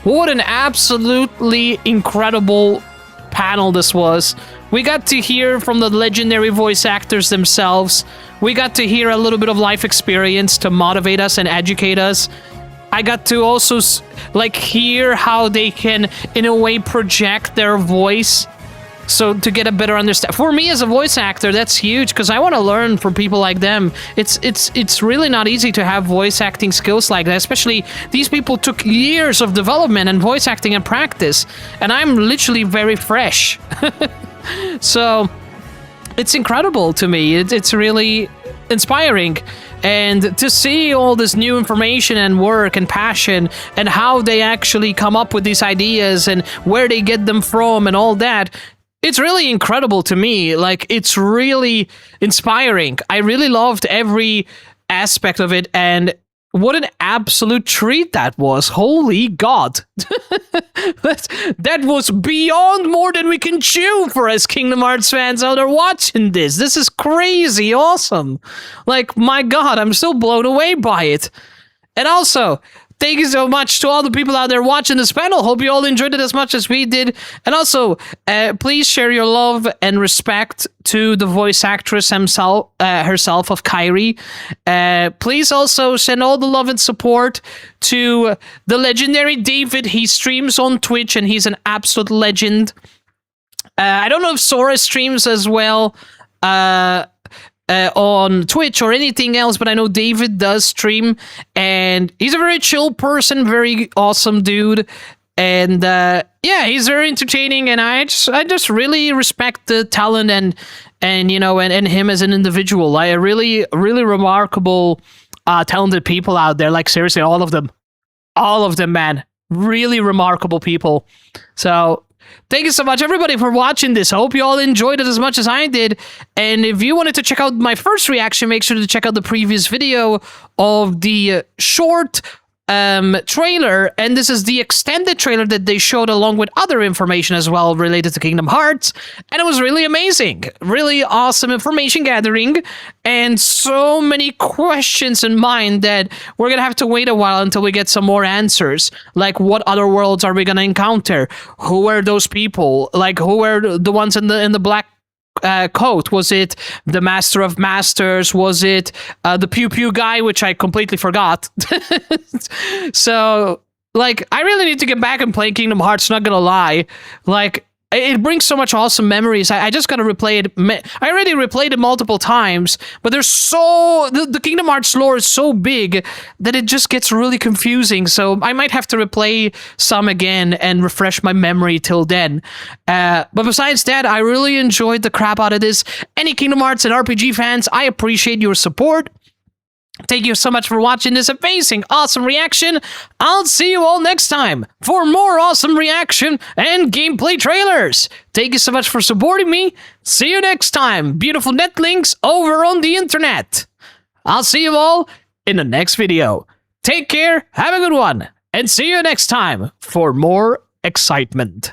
What an absolutely incredible panel this was. We got to hear from the legendary voice actors themselves. We got to hear a little bit of life experience to motivate us and educate us. I got to also hear how they can in a way project their voice, so to get a better understanding. For me as a voice actor, that's huge because I want to learn from people like them. It's really not easy to have voice acting skills like that, especially these people took years of development and voice acting and practice, and I'm literally very fresh. So it's incredible to me. It's really inspiring. And to see all this new information and work and passion and how they actually come up with these ideas and where they get them from and all that, it's really incredible to me. Like, it's really inspiring. I really loved every aspect of it, and what an absolute treat that was. Holy God. That was beyond more than we can chew for us Kingdom Hearts fans out there watching this. This is crazy awesome. Like, my God, I'm so blown away by it. And also, thank you so much to all the people out there watching this panel. Hope you all enjoyed it as much as we did. And also, please share your love and respect to the voice actress herself of Kairi. Please also send all the love and support to the legendary David. He streams on Twitch and he's an absolute legend. I don't know if Sora streams as well on Twitch or anything else, but I know David does stream, and he's a very chill person, very awesome dude, and yeah, he's very entertaining, and I just really respect the talent and you know and him as an individual. Like, really remarkable, talented people out there. Like, seriously, all of them, man, really remarkable people. So thank you so much, everybody, for watching this. I hope you all enjoyed it as much as I did. And if you wanted to check out my first reaction, make sure to check out the previous video of the short trailer. And this is the extended trailer that they showed along with other information as well related to Kingdom Hearts. And it was really amazing. Really awesome information gathering. And so many questions in mind that we're going to have to wait a while until we get some more answers. Like, what other worlds are we going to encounter? Who are those people? Like, who are the ones in the black coat? Was it the Master of Masters? Was it the Pew Pew guy, which I completely forgot? So, like, I really need to get back and play Kingdom Hearts, not gonna lie. Like, it brings so much awesome memories. I just gotta replay it. I already replayed it multiple times, but there's the Kingdom Hearts lore is so big that it just gets really confusing. So I might have to replay some again and refresh my memory till then. But besides that, I really enjoyed the crap out of this. Any Kingdom Hearts and RPG fans, I appreciate your support. Thank you so much for watching this amazing, awesome reaction. I'll see you all next time for more awesome reaction and gameplay trailers. Thank you so much for supporting me. See you next time, beautiful netlinks over on the internet. I'll see you all in the next video. Take care, have a good one, and see you next time for more excitement.